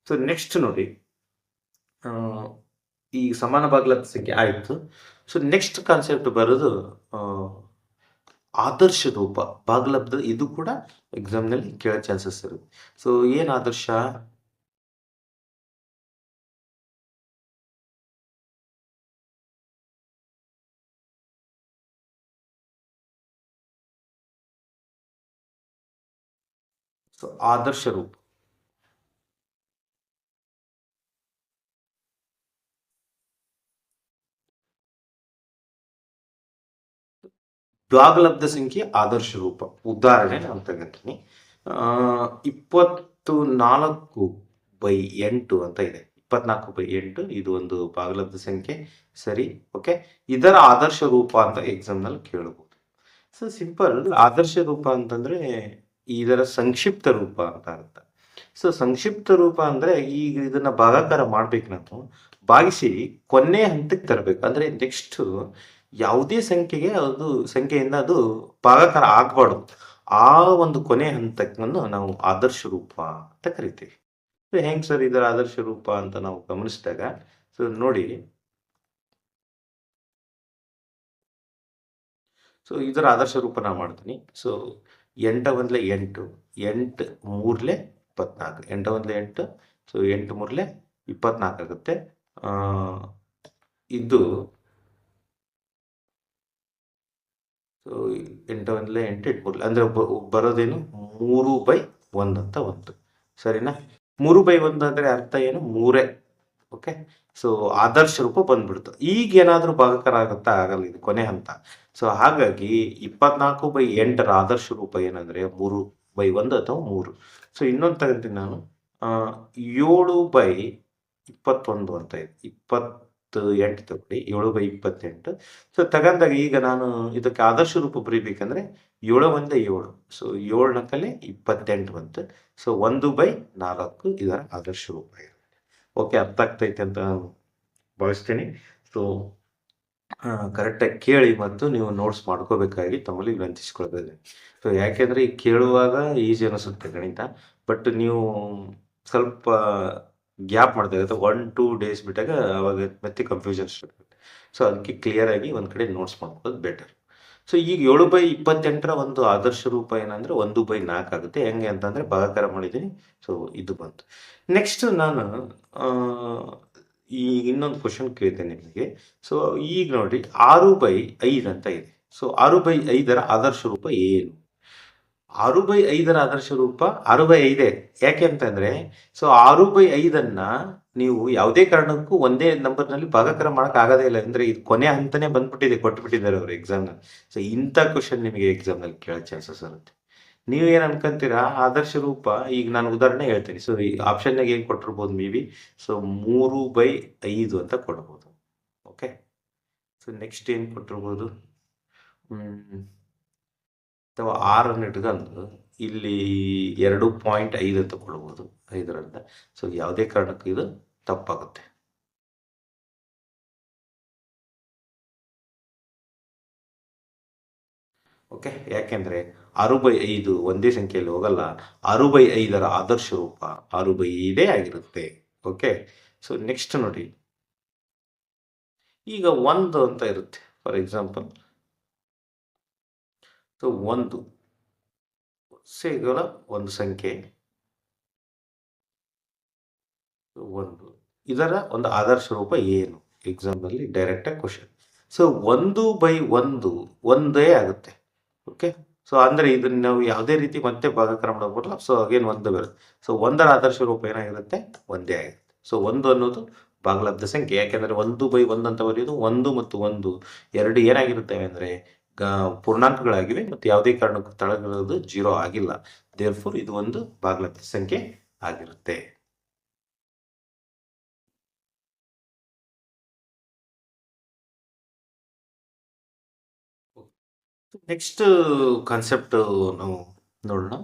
ಸೊ ನೆಕ್ಸ್ಟ್ ನೋಡಿ, ಈ ಸಮಾನ ಭಾಗಲಬ್ಧ ಸಂಖ್ಯೆ ಆಯಿತು. ಸೊ ನೆಕ್ಸ್ಟ್ ಕಾನ್ಸೆಪ್ಟ್ ಬರೋದು ಆದರ್ಶ ರೂಪ ಭಾಗಲಬ್ಧ. ಇದು ಕೂಡ ಎಕ್ಸಾಮ್ನಲ್ಲಿ ಕೇಳೋ ಚಾನ್ಸಸ್ ಇರುತ್ತೆ. ಸೊ ಏನ್ ಆದರ್ಶ? ಸೊ ಆದರ್ಶ ರೂಪ ಭಾಗಲಬ್ಧ ಸಂಖ್ಯೆ ಆದರ್ಶ ರೂಪ. ಉದಾಹರಣೆ ನಾನು ತಗೊಂತೀನಿ. 24/8 ಅಂತ ಇದೆ. 24/8 ಇದು ಒಂದು ಭಾಗಲಬ್ಧ ಸಂಖ್ಯೆ, ಸರಿ. ಓಕೆ, ಇದರ ಆದರ್ಶ ರೂಪ ಅಂತ ಎಕ್ಸಾಮ್ ನಲ್ಲಿ ಕೇಳಬಹುದು. So simple. ಆದರ್ಶ ರೂಪ ಅಂತಂದ್ರೆ ಇದರ ಸಂಕ್ಷಿಪ್ತ ರೂಪ ಅಂತ ಅರ್ಥ. ಸೊ ಸಂಕ್ಷಿಪ್ತ ರೂಪ ಅಂದ್ರೆ ಈಗ ಇದನ್ನ ಭಾಗಾಕಾರ ಮಾಡ್ಬೇಕು, ನಾವು ಭಾಗಿಸಿ ಕೊನೆ ಹಂತಕ್ಕೆ ತರಬೇಕು. ಅಂದ್ರೆ ನೆಕ್ಸ್ಟ್ ಯಾವುದೇ ಸಂಖ್ಯೆಗೆ ಅದು ಸಂಖ್ಯೆಯಿಂದ ಅದು ಭಾಗಾಕಾರ ಆಗ್ಬಾರ್ದು. ಆ ಒಂದು ಕೊನೆ ಹಂತವನ್ನು ನಾವು ಆದರ್ಶ ರೂಪ ಅಂತ ಕರಿತೀವಿ. ಹೆಂಗ್ ಸರ್ ಇದರ ಆದರ್ಶ ರೂಪ ಅಂತ ನಾವು ಗಮನಿಸಿದಾಗ, ಸೊ ನೋಡಿ, ಸೊ ಇದರ ಆದರ್ಶ ರೂಪ ನಾವು ಮಾಡ್ತೀನಿ. ಸೊ 8 1 8, 8 3 24, 8 1 8, ಸೊ 8 3 24 ಆಗುತ್ತೆ. ಇದು ಸೊ 8 1 8, 8 3 ಅಂದ್ರೆ ಬರೋದೇನು 3/1 ಅಂತ 1, ಸರಿನಾ? 3/1 ಅಂದ್ರೆ ಅರ್ಥ ಏನು? 3. ಓಕೆ, ಸೊ ಆದರ್ಶ ರೂಪ ಬಂದ್ಬಿಡ್ತು. ಈಗ ಏನಾದ್ರೂ ಭಾಗಾಕಾರ ಆಗುತ್ತಾ? ಆಗಲ್ಲ, ಇದು ಕೊನೆ ಹಂತ. ಸೊ ಹಾಗಾಗಿ 24/8 ಆದರ್ಶ ರೂಪ ಏನಂದ್ರೆ 3/1 ಅಥವಾ 3. ಸೊ ಇನ್ನೊಂದು ತಗೊಂತೀನಿ ನಾನು, 7/21 ಅಂತ ಇದೆ. 28 ತಗೊಳ್ಳಿ, 7/28. ಸೊ ತಗೊಂಡಾಗ ಈಗ ನಾನು ಇದಕ್ಕೆ ಆದರ್ಶ ರೂಪ ಬರೀಬೇಕಂದ್ರೆ 7 1 7, ಸೊ 7 ನಕಲೆ 28 ಬಂತು. ಸೊ 1/4 ಇದರ ಆದರ್ಶ ರೂಪ ಇದೆ. ಓಕೆ, ಅರ್ಥ ಆಗ್ತೈತೆ ಅಂತ ಭಾವಿಸ್ತೀನಿ. ಸೊ ಕರೆಕ್ಟಾಗಿ ಕೇಳಿ ಮತ್ತು ನೀವು ನೋಟ್ಸ್ ಮಾಡ್ಕೋಬೇಕಾಗಿ ತಮ್ಮಲ್ಲಿ ವಿನಂತಿಸ್ಕೊಳ್ತೇನೆ. ಸೊ ಯಾಕೆಂದ್ರೆ ಈಗ ಕೇಳುವಾಗ ಈಸಿ ಅನಿಸುತ್ತೆ ಗಣಿತ, ಬಟ್ ನೀವು ಸ್ವಲ್ಪ ಗ್ಯಾಪ್ ಮಾಡ್ತಾ ಇರುತ್ತೆ 1-2 ಡೇಸ್ ಬಿಟ್ಟಾಗ ಅವಾಗ ಮತ್ತೆ ಕನ್ಫ್ಯೂಷನ್ ಸ್ಟಾರ್ಟ್ ಆಗುತ್ತೆ. ಸೊ ಅದಕ್ಕೆ ಕ್ಲಿಯರ್ ಆಗಿ ಒಂದ್ ಕಡೆ ನೋಟ್ಸ್ ಮಾಡ್ಕೊಳ್ಳೋದು ಬೆಟರ್. ಸೊ ಈಗ 7/28 ಒಂದು ಆದರ್ಶ ರೂಪ ಏನಂದ್ರೆ 1/4 ಆಗುತ್ತೆ. ಹೆಂಗೆ ಅಂತಂದ್ರೆ ಭಾಗಾಕಾರ ಮಾಡಿದ್ದೀನಿ. ಸೊ ಇದು ಬಂತು. ನೆಕ್ಸ್ಟ್ ನಾನು ಈಗ ಇನ್ನೊಂದು ಕ್ವಶನ್ ಕೇಳ್ತೇನೆ ನಿಮಗೆ. ಸೊ ಈಗ ನೋಡಿ 6/5 ಅಂತ ಇದೆ. ಸೊ 6/5 ಆದರ್ಶ ರೂಪ ಏನು? 6/5 ಆದರ್ಶ ರೂಪ 6/5. ಯಾಕೆ ಅಂತಂದ್ರೆ, ಸೊ 6/5 ನೀವು ಯಾವುದೇ ಕಾರಣಕ್ಕೂ ಒಂದೇ ನಂಬರ್ನಲ್ಲಿ ಭಾಗಾಕಾರ ಮಾಡಕ್ ಆಗೋದೇ ಇಲ್ಲ. ಅಂದ್ರೆ ಇದು ಕೊನೆ ಹಂತನೇ ಬಂದ್ಬಿಟ್ಟಿದೆ, ಕೊಟ್ಬಿಟ್ಟಿದ್ದಾರೆ ಅವರು ಎಕ್ಸಾಮ್ ನಲ್ಲಿ. ಸೊ ಇಂಥ ಕ್ವಶನ್ ನಿಮಗೆ ಎಕ್ಸಾಮ್ ನಲ್ಲಿ ಕೇಳೋ ಚಾನ್ಸಸ್ ಇರುತ್ತೆ. ನೀವು ಏನ್ ಅನ್ಕೊಂತೀರಾ? ಆದರ್ಶ ರೂಪ ಈಗ ನಾನು ಉದಾಹರಣೆ ಹೇಳ್ತೀನಿ. ಸೊ ಈ ಆಪ್ಷನ್ ಏನ್ ಕೊಟ್ಟಿರ್ಬೋದು ಮೇ ಬಿ, ಸೊ 3/5 ಅಂತ ಕೊಡ್ಬೋದು. ಓಕೆ, ಸೊ ನೆಕ್ಸ್ಟ್ ಏನ್ ಕೊಟ್ಟಿರ್ಬೋದು, ಅಥವಾ 6 ಇಟ್ಕೊಂಡು ಇಲ್ಲಿ 2.5 ಅಂತ ಕೊಡ್ಬೋದು 5ರಿಂದ. ಸೊ ಯಾವುದೇ ಕಾರಣಕ್ಕೂ ಇದು ತಪ್ಪಾಗುತ್ತೆ. ಓಕೆ, ಯಾಕೆಂದ್ರೆ 6/5 ಒಂದೇ ಸಂಖ್ಯೆಯಲ್ಲಿ ಹೋಗಲ್ಲ. 6/5 ಆದರ್ಶ ರೂಪ 6/5 ಆಗಿರುತ್ತೆ. ಓಕೆ, ಸೊ ನೆಕ್ಸ್ಟ್ ನೋಡಿ, ಈಗ 1 ಅಂತ ಇರುತ್ತೆ ಫಾರ್ ಎಕ್ಸಾಂಪಲ್. ಸೊ 1 ಕೇವಲ ಒಂದು ಸಂಖ್ಯೆ, 1 ಇದರ ಒಂದು ಆದರ್ಶ ರೂಪ ಏನು? ಎಕ್ಸಾಮ್ ನಲ್ಲಿ ಡೈರೆಕ್ಟ್ ಆಗಿ ಕ್ವಶನ್. ಸೊ 1/1 ಒಂದೇ ಆಗುತ್ತೆ. ಓಕೆ, ಸೊ ಅಂದ್ರೆ ಇದನ್ನ ನಾವು ಯಾವುದೇ ರೀತಿ ಮತ್ತೆ ಭಾಗಾಕಾರ ಮಾಡಬಹುದು. ಸೊ ಅಗೇನ್ 1 ಬರುತ್ತೆ. ಸೊ 1ರ ಆದರ್ಶ ರೂಪ ಏನಾಗಿರುತ್ತೆ? ಒಂದೇ ಆಗಿರುತ್ತೆ. ಸೊ 1 ಅನ್ನೋದು ಭಾಗಲಬ್ಧ ಸಂಖ್ಯೆ. ಯಾಕೆಂದರೆ 1/1 ಅಂತ ಬರೆಯೋದು 1 ಮತ್ತು 1 ಎರಡು ಏನಾಗಿರುತ್ತವೆ ಅಂದರೆ ಪೂರ್ಣಾಂಕಗಳಾಗಿವೆ ಮತ್ತು ಯಾವುದೇ ಕಾರಣಕ್ಕೂ ತಳಗಿರೋದು 0 ಆಗಿಲ್ಲ. ದೇರ್ಫೋರ್ ಇದು ಒಂದು ಭಾಗಲಬ್ಧ ಸಂಖ್ಯೆ ಆಗಿರುತ್ತೆ. ನೆಕ್ಸ್ಟ್ ಕಾನ್ಸೆಪ್ಟ್ ನಾವು ನೋಡೋಣ.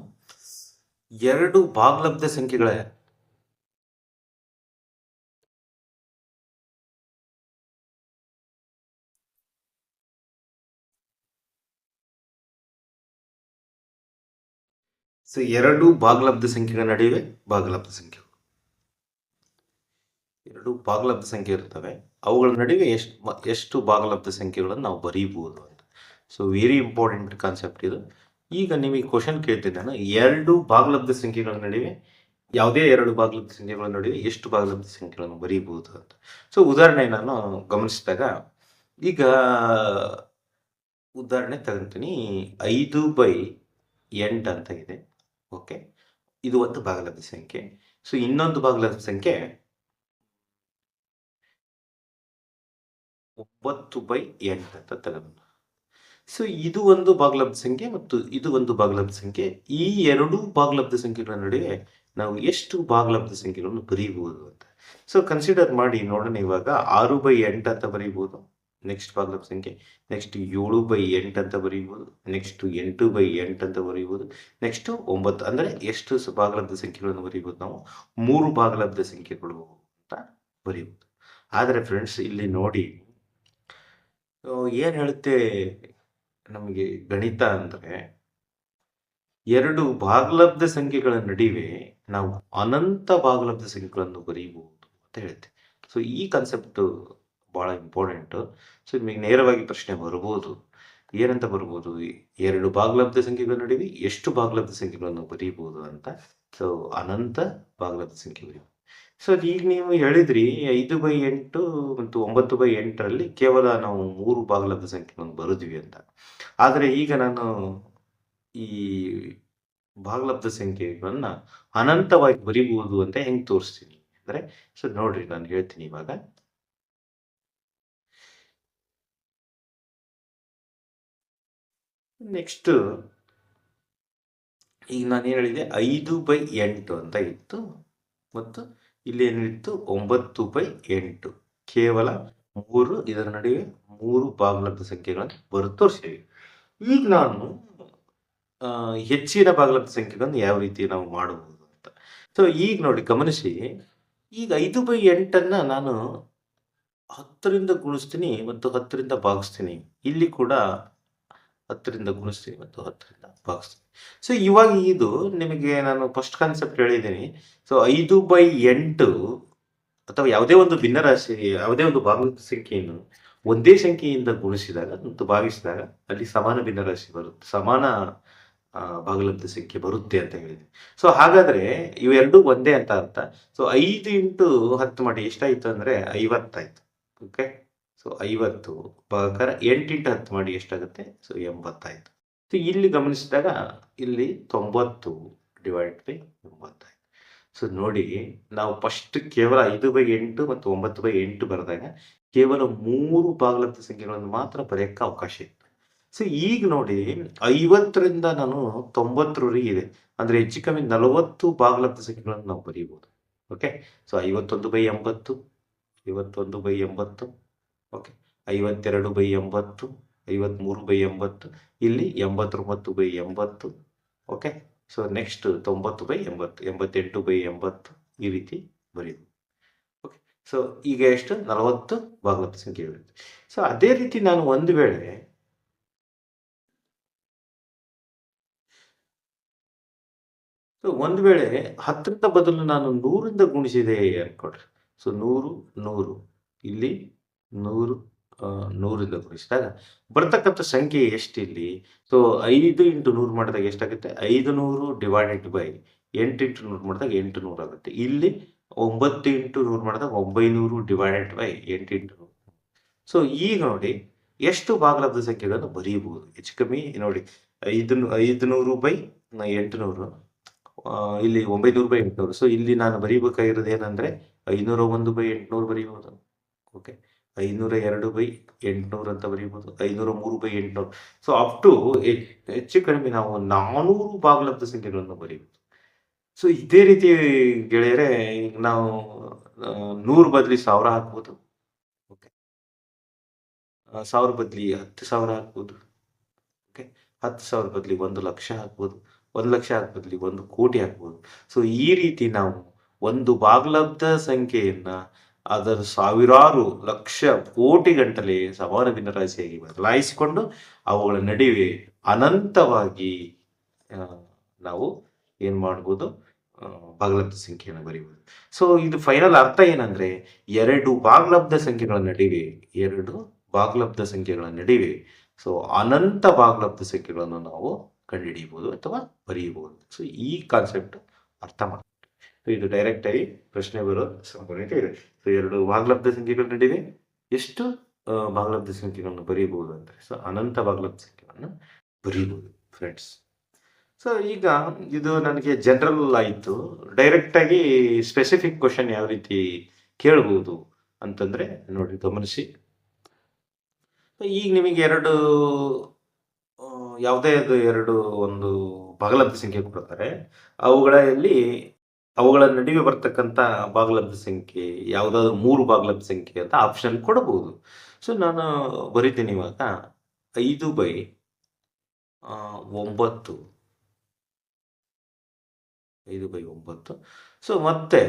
ಎರಡು ಭಾಗಲಬ್ಧ ಸಂಖ್ಯೆಗಳ ಎರಡು ಭಾಗಲಬ್ಧ ಸಂಖ್ಯೆಗಳ ನಡುವೆ ಭಾಗಲಬ್ಧ ಸಂಖ್ಯೆ, ಎರಡು ಭಾಗಲಬ್ಧ ಸಂಖ್ಯೆ ಇರ್ತವೆ, ಅವುಗಳ ನಡುವೆ ಎಷ್ಟು ಭಾಗಲಬ್ಧ ಸಂಖ್ಯೆಗಳನ್ನು ನಾವು ಬರೀಬಹುದು ಅಂತ. ಸೊ ವೆರಿ ಇಂಪಾರ್ಟೆಂಟ್ ಕಾನ್ಸೆಪ್ಟ್ ಇದು. ಈಗ ನಿಮಗೆ ಕ್ವಶನ್ ಕೇಳ್ತೀನಿ ನಾನು, ಎರಡು ಭಾಗಲಬ್ಧ ಸಂಖ್ಯೆಗಳ ನಡುವೆ, ಯಾವುದೇ ಎರಡು ಭಾಗಲಬ್ಧ ಸಂಖ್ಯೆಗಳ ನಡುವೆ ಎಷ್ಟು ಭಾಗಲಬ್ಧ ಸಂಖ್ಯೆಗಳನ್ನು ಬರೀಬಹುದು ಅಂತ. ಸೊ ಉದಾಹರಣೆ ನಾನು ಗಮನಿಸಿದಾಗ, ಈಗ ಉದಾಹರಣೆ ತಗೊಂತೀನಿ. 5/8 ಅಂತ ಇದೆ. ಓಕೆ, ಇದು ಒಂದು ಭಾಗಲಬ್ಧ ಸಂಖ್ಯೆ. ಸೊ ಇನ್ನೊಂದು ಭಾಗಲಬ್ಧ ಸಂಖ್ಯೆ 9/8 ಅಂತ ತಗೊಂಡು. ಸೊ ಇದು ಒಂದು ಭಾಗಲಬ್ಧ ಸಂಖ್ಯೆ ಮತ್ತು ಇದು ಒಂದು ಭಾಗಲಬ್ಧ ಸಂಖ್ಯೆ. ಈ ಎರಡು ಭಾಗಲಬ್ಧ ಸಂಖ್ಯೆಗಳ ನಡುವೆ ನಾವು ಎಷ್ಟು ಭಾಗಲಬ್ಧ ಸಂಖ್ಯೆಗಳನ್ನು ಬರೀಬಹುದು ಅಂತ. ಸೊ ಕನ್ಸಿಡರ್ ಮಾಡಿ ನೋಡೋಣ. ಇವಾಗ 6/8 ಅಂತ ಬರೀಬಹುದು, ನೆಕ್ಸ್ಟ್ ಭಾಗಲಬ್ಧ ಸಂಖ್ಯೆ. ನೆಕ್ಸ್ಟ್ 7/8 ಅಂತ ಬರೀಬಹುದು, ನೆಕ್ಸ್ಟ್ 8/8 ಅಂತ ಬರೀಬಹುದು, ನೆಕ್ಸ್ಟ್ 9. ಅಂದರೆ ಎಷ್ಟು ಭಾಗಲಬ್ಧ ಸಂಖ್ಯೆಗಳನ್ನು ಬರೀಬಹುದು ನಾವು? 3 ಭಾಗಲಬ್ಧ ಸಂಖ್ಯೆಗಳು ಅಂತ ಬರೀಬಹುದು. ಆದರೆ ಫ್ರೆಂಡ್ಸ್, ಇಲ್ಲಿ ನೋಡಿ ಏನು ಹೇಳುತ್ತೆ ನಮಗೆ ಗಣಿತ ಅಂದರೆ, ಎರಡು ಭಾಗಲಬ್ಧ ಸಂಖ್ಯೆಗಳ ನಡುವೆ ನಾವು ಅನಂತ ಭಾಗಲಬ್ಧ ಸಂಖ್ಯೆಗಳನ್ನು ಬರೀಬಹುದು ಅಂತ ಹೇಳುತ್ತೆ. ಸೊ ಈ ಕಾನ್ಸೆಪ್ಟ್ ಬಹಳ ಇಂಪಾರ್ಟೆಂಟ್. ಸೊ ನಿಮಗೆ ನೇರವಾಗಿ ಪ್ರಶ್ನೆ ಬರ್ಬೋದು, ಏನಂತ ಬರ್ಬೋದು? ಎರಡು ಭಾಗಲಬ್ಧ ಸಂಖ್ಯೆಗಳ ನಡುವೆ ಎಷ್ಟು ಭಾಗಲಬ್ಧ ಸಂಖ್ಯೆಗಳನ್ನು ಬರೀಬಹುದು ಅಂತ. ಸೊ ಅನಂತ ಭಾಗಲಬ್ಧ ಸಂಖ್ಯೆ ಬರೀಬಹುದು. ಸೊ ಈಗ ನೀವು ಹೇಳಿದ್ರಿ 5/8 ಮತ್ತು 9/8ರಲ್ಲಿ ಕೇವಲ ನಾವು 3 ಭಾಗಲಬ್ಧ ಸಂಖ್ಯೆಗಳನ್ನು ಬರೆದ್ವಿ ಅಂತ. ಆದರೆ ಈಗ ನಾನು ಈ ಭಾಗಲಬ್ಧ ಸಂಖ್ಯೆಗಳನ್ನ ಅನಂತವಾಗಿ ಬರೀಬಹುದು ಅಂತ ಹೆಂಗೆ ತೋರಿಸ್ತೀನಿ ಅಂದರೆ, ಸೊ ನೋಡ್ರಿ, ನಾನು ಹೇಳ್ತೀನಿ ಇವಾಗ. ನೆಕ್ಸ್ಟ್ ಈಗ ನಾನು ಏನು ಹೇಳಿದೆ, 5/8 ಅಂತ ಇತ್ತು ಮತ್ತು ಇಲ್ಲಿ ಏನಿತ್ತು 9/8. ಕೇವಲ 3, ಇದರ ನಡುವೆ 3 ಭಾಗಲಬ್ಧ ಸಂಖ್ಯೆಗಳನ್ನು ಬರೆದು ತೋರಿಸಿವಿ. ಈಗ ನಾನು ಹೆಚ್ಚಿನ ಭಾಗಲಬ್ಧ ಸಂಖ್ಯೆಗಳನ್ನು ಯಾವ ರೀತಿ ನಾವು ಮಾಡಬಹುದು ಅಂತ. ಸೊ ಈಗ ನೋಡಿ, ಗಮನಿಸಿ. ಈಗ 5/8 ನಾನು 10ರಿಂದ ಗುಣಿಸ್ತೀನಿ ಮತ್ತು 10ರಿಂದ ಭಾಗಿಸ್ತೀನಿ. ಇಲ್ಲಿ ಕೂಡ 10ರಿಂದ ಗುಣಿಸ್ತೀನಿ ಮತ್ತು 10ರಿಂದ ಭಾಗಿಸ್ತೀನಿ. ಸೊ ಇವಾಗ ಇದು ನಿಮಗೆ ನಾನು ಫಸ್ಟ್ ಕಾನ್ಸೆಪ್ಟ್ ಹೇಳಿದ್ದೀನಿ. ಸೊ 5/8 ಅಥವಾ ಯಾವುದೇ ಒಂದು ಭಿನ್ನರಾಶಿ, ಯಾವುದೇ ಒಂದು ಭಾಗಲಬ್ಧ ಸಂಖ್ಯೆಯನ್ನು ಒಂದೇ ಸಂಖ್ಯೆಯಿಂದ ಗುಣಿಸಿದಾಗ ಮತ್ತು ಭಾಗಿಸಿದಾಗ ಅಲ್ಲಿ ಸಮಾನ ಭಿನ್ನರಾಶಿ ಬರುತ್ತೆ, ಸಮಾನ ಭಾಗಲಬ್ಧ ಸಂಖ್ಯೆ ಬರುತ್ತೆ ಅಂತ ಹೇಳಿದೆ. ಸೊ ಹಾಗಾದ್ರೆ ಇವೆರಡೂ ಒಂದೇ ಅಂತ ಅರ್ಥ. ಸೊ 5 × 10 ಮಾಡಿ ಎಷ್ಟಾಯ್ತು ಅಂದರೆ 50 ಆಯ್ತು. ಓಕೆ, ಸೊ 50 ಭಾಗಾಕಾರ 8 × 10 ಮಾಡಿ ಎಷ್ಟಾಗುತ್ತೆ? ಸೊ 80 ಆಯ್ತು. ಸೊ ಇಲ್ಲಿ ಗಮನಿಸಿದಾಗ ಇಲ್ಲಿ 90/80 ಆಯ್ತು. ಸೊ ನೋಡಿ, ನಾವು ಫಸ್ಟ್ ಕೇವಲ 5/8 ಮತ್ತು 9/8 ಬರೆದಾಗ ಕೇವಲ 3 ಭಾಗಲಬ್ಧ ಸಂಖ್ಯೆಗಳನ್ನು ಮಾತ್ರ ಬರೆಯಕ್ಕೆ ಅವಕಾಶ ಇತ್ತು. ಸೊ ಈಗ ನೋಡಿ, 50ರಿಂದ ನಾನು 90ರವರೆಗೆ ಇದೆ, ಅಂದರೆ ಹೆಚ್ಚು ಕಮ್ಮಿ 40 ಭಾಗಲಬ್ಧ ಸಂಖ್ಯೆಗಳನ್ನು ನಾವು ಬರೀಬಹುದು. ಓಕೆ, ಸೊ 51/80, 51/80, ಓಕೆ, 52/80, 53/80, ಇಲ್ಲಿ 89/80. ಓಕೆ, ಸೊ ನೆಕ್ಸ್ಟ್ 90/80, 88/80 ಈ ರೀತಿ ಬರೀಬಹುದು. ಓಕೆ, ಸೊ ಈಗ ಎಷ್ಟು? 40 ಭಾಗಲಬ್ಧ ಸಂಖ್ಯೆ ಇರುತ್ತೆ. ಸೊ ಅದೇ ರೀತಿ ನಾನು ಒಂದು ವೇಳೆ 10ರಿಂದ ಬದಲು ನಾನು 100ರಿಂದ ಗುಣಿಸಿದೆ ಅನ್ಕೊಳ್ರಿ. ಸೊ 100, 100, ಇಲ್ಲಿ 100, 100ರಿಂದ ಗುಣಿಸಿದಾಗ ಬರ್ತಕ್ಕಂಥ ಸಂಖ್ಯೆ ಎಷ್ಟು ಇಲ್ಲಿ? ಸೊ 5 × 100 ಮಾಡಿದಾಗ ಎಷ್ಟಾಗುತ್ತೆ? 500 ಡಿವೈಡೆಡ್ ಬೈ 8 × 100 ಮಾಡಿದಾಗ 800 ಆಗುತ್ತೆ. ಇಲ್ಲಿ 9 × 100 ಮಾಡಿದಾಗ 900 ಡಿವೈಡೆಡ್ ಬೈ 8 × 100. ಸೊ ಈಗ ನೋಡಿ, ಎಷ್ಟು ಭಾಗಲಬ್ಧ ಸಂಖ್ಯೆಗಳನ್ನು ಬರೀಬಹುದು? ಹೆಚ್ಚು ಕಮ್ಮಿ ನೋಡಿ, 500/800, ಇಲ್ಲಿ 900/800. ಸೊ ಇಲ್ಲಿ ನಾನು ಬರೀಬೇಕಾಗಿರೋದು ಏನಂದ್ರೆ 501/800 ಬರೀಬಹುದು. ಓಕೆ, 502/800 ಅಂತ ಬರೀಬಹುದು, 503/800. ಸೊ ಅಪ್ ಟು ಹೆಚ್ಚು ಕಡಿಮೆ ನಾವು 400 ಭಾಗಲಬ್ಧ ಸಂಖ್ಯೆಗಳನ್ನು ಬರೀಬಹುದು. ಸೊ ಇದೇ ರೀತಿ ಗೆಳೆಯರೆ, ಈಗ ನಾವು 100 ಬದಲಿ 1000 ಹಾಕ್ಬೋದು. ಓಕೆ, 1000 ಬದಲಿ 10,000 ಹಾಕ್ಬೋದು. ಓಕೆ, 10,000 ಬದಲಿ 1,00,000 ಹಾಕ್ಬೋದು. 1,00,000 ಬದಲಿ 1,00,00,000 ಹಾಕ್ಬೋದು. ಸೊ ಈ ರೀತಿ ನಾವು ಒಂದು ಭಾಗಲಬ್ಧ ಸಂಖ್ಯೆಯನ್ನ ಅದರ ಸಾವಿರಾರು ಲಕ್ಷ ಕೋಟಿ ಗಂಟಲೆ ಸಮಾನ ಭಿನ್ನರಾಶಿಯಾಗಿ ಬದಲಾಯಿಸಿಕೊಂಡು ಅವುಗಳ ನಡುವೆ ಅನಂತವಾಗಿ ನಾವು ಏನ್ ಮಾಡ್ಬೋದು, ಭಾಗಲಬ್ಧ ಸಂಖ್ಯೆಯನ್ನು ಬರೀಬಹುದು. ಸೊ ಇದು ಫೈನಲ್ ಅರ್ಥ ಏನಂದ್ರೆ, ಎರಡು ಭಾಗಲಬ್ಧ ಸಂಖ್ಯೆಗಳ ನಡುವೆ ಸೊ ಅನಂತ ಭಾಗಲಬ್ಧ ಸಂಖ್ಯೆಗಳನ್ನು ನಾವು ಕಂಡುಹಿಡಿಯಬಹುದು ಅಥವಾ ಬರೆಯಬಹುದು. ಸೊ ಈ ಕಾನ್ಸೆಪ್ಟ್ ಅರ್ಥ ಮಾಡಿ. ಇದು ಡೈರೆಕ್ಟ್ ಆಗಿ ಪ್ರಶ್ನೆ ಬರೋ ಸಂಭವನೀಯತೆ ಇದೆ. ಸೊ ಎರಡು ಭಾಗಲಬ್ಧ ಸಂಖ್ಯೆಗಳ ನಡುವೆ ಎಷ್ಟು ಭಾಗಲಬ್ಧ ಸಂಖ್ಯೆಗಳನ್ನು ಬರೀಬಹುದು ಅಂದ್ರೆ, ಸೊ ಅನಂತ ಭಾಗಲಬ್ಧ ಸಂಖ್ಯೆಗಳನ್ನು ಬರೀಬಹುದು ಫ್ರೆಂಡ್ಸ್. ಸೊ ಈಗ ಇದು ನನಗೆ ಜನರಲ್ ಆಯಿತು. ಡೈರೆಕ್ಟ್ ಆಗಿ ಸ್ಪೆಸಿಫಿಕ್ ಕ್ವಶನ್ ಯಾವ ರೀತಿ ಕೇಳ್ಬೋದು ಅಂತಂದ್ರೆ ನೋಡಿ, ಗಮನಿಸಿ. ಈಗ ನಿಮಗೆ ಯಾವುದೇ ಎರಡು ಒಂದು ಭಾಗಲಬ್ಧ ಸಂಖ್ಯೆ ಕೊಡ್ತಾರೆ. ಅವುಗಳ ನಡುವೆ ಬರ್ತಕ್ಕಂಥ ಭಾಗಲಬ್ಧ ಸಂಖ್ಯೆ ಯಾವುದಾದ್ರು 3 ಭಾಗಲಬ್ಧ ಸಂಖ್ಯೆ ಅಂತ ಆಪ್ಷನ್ ಕೊಡಬಹುದು. ಸೊ ನಾನು ಬರೀತೀನಿ ಇವಾಗ 5/9. 5/9. ಸೊ ಮತ್ತೆ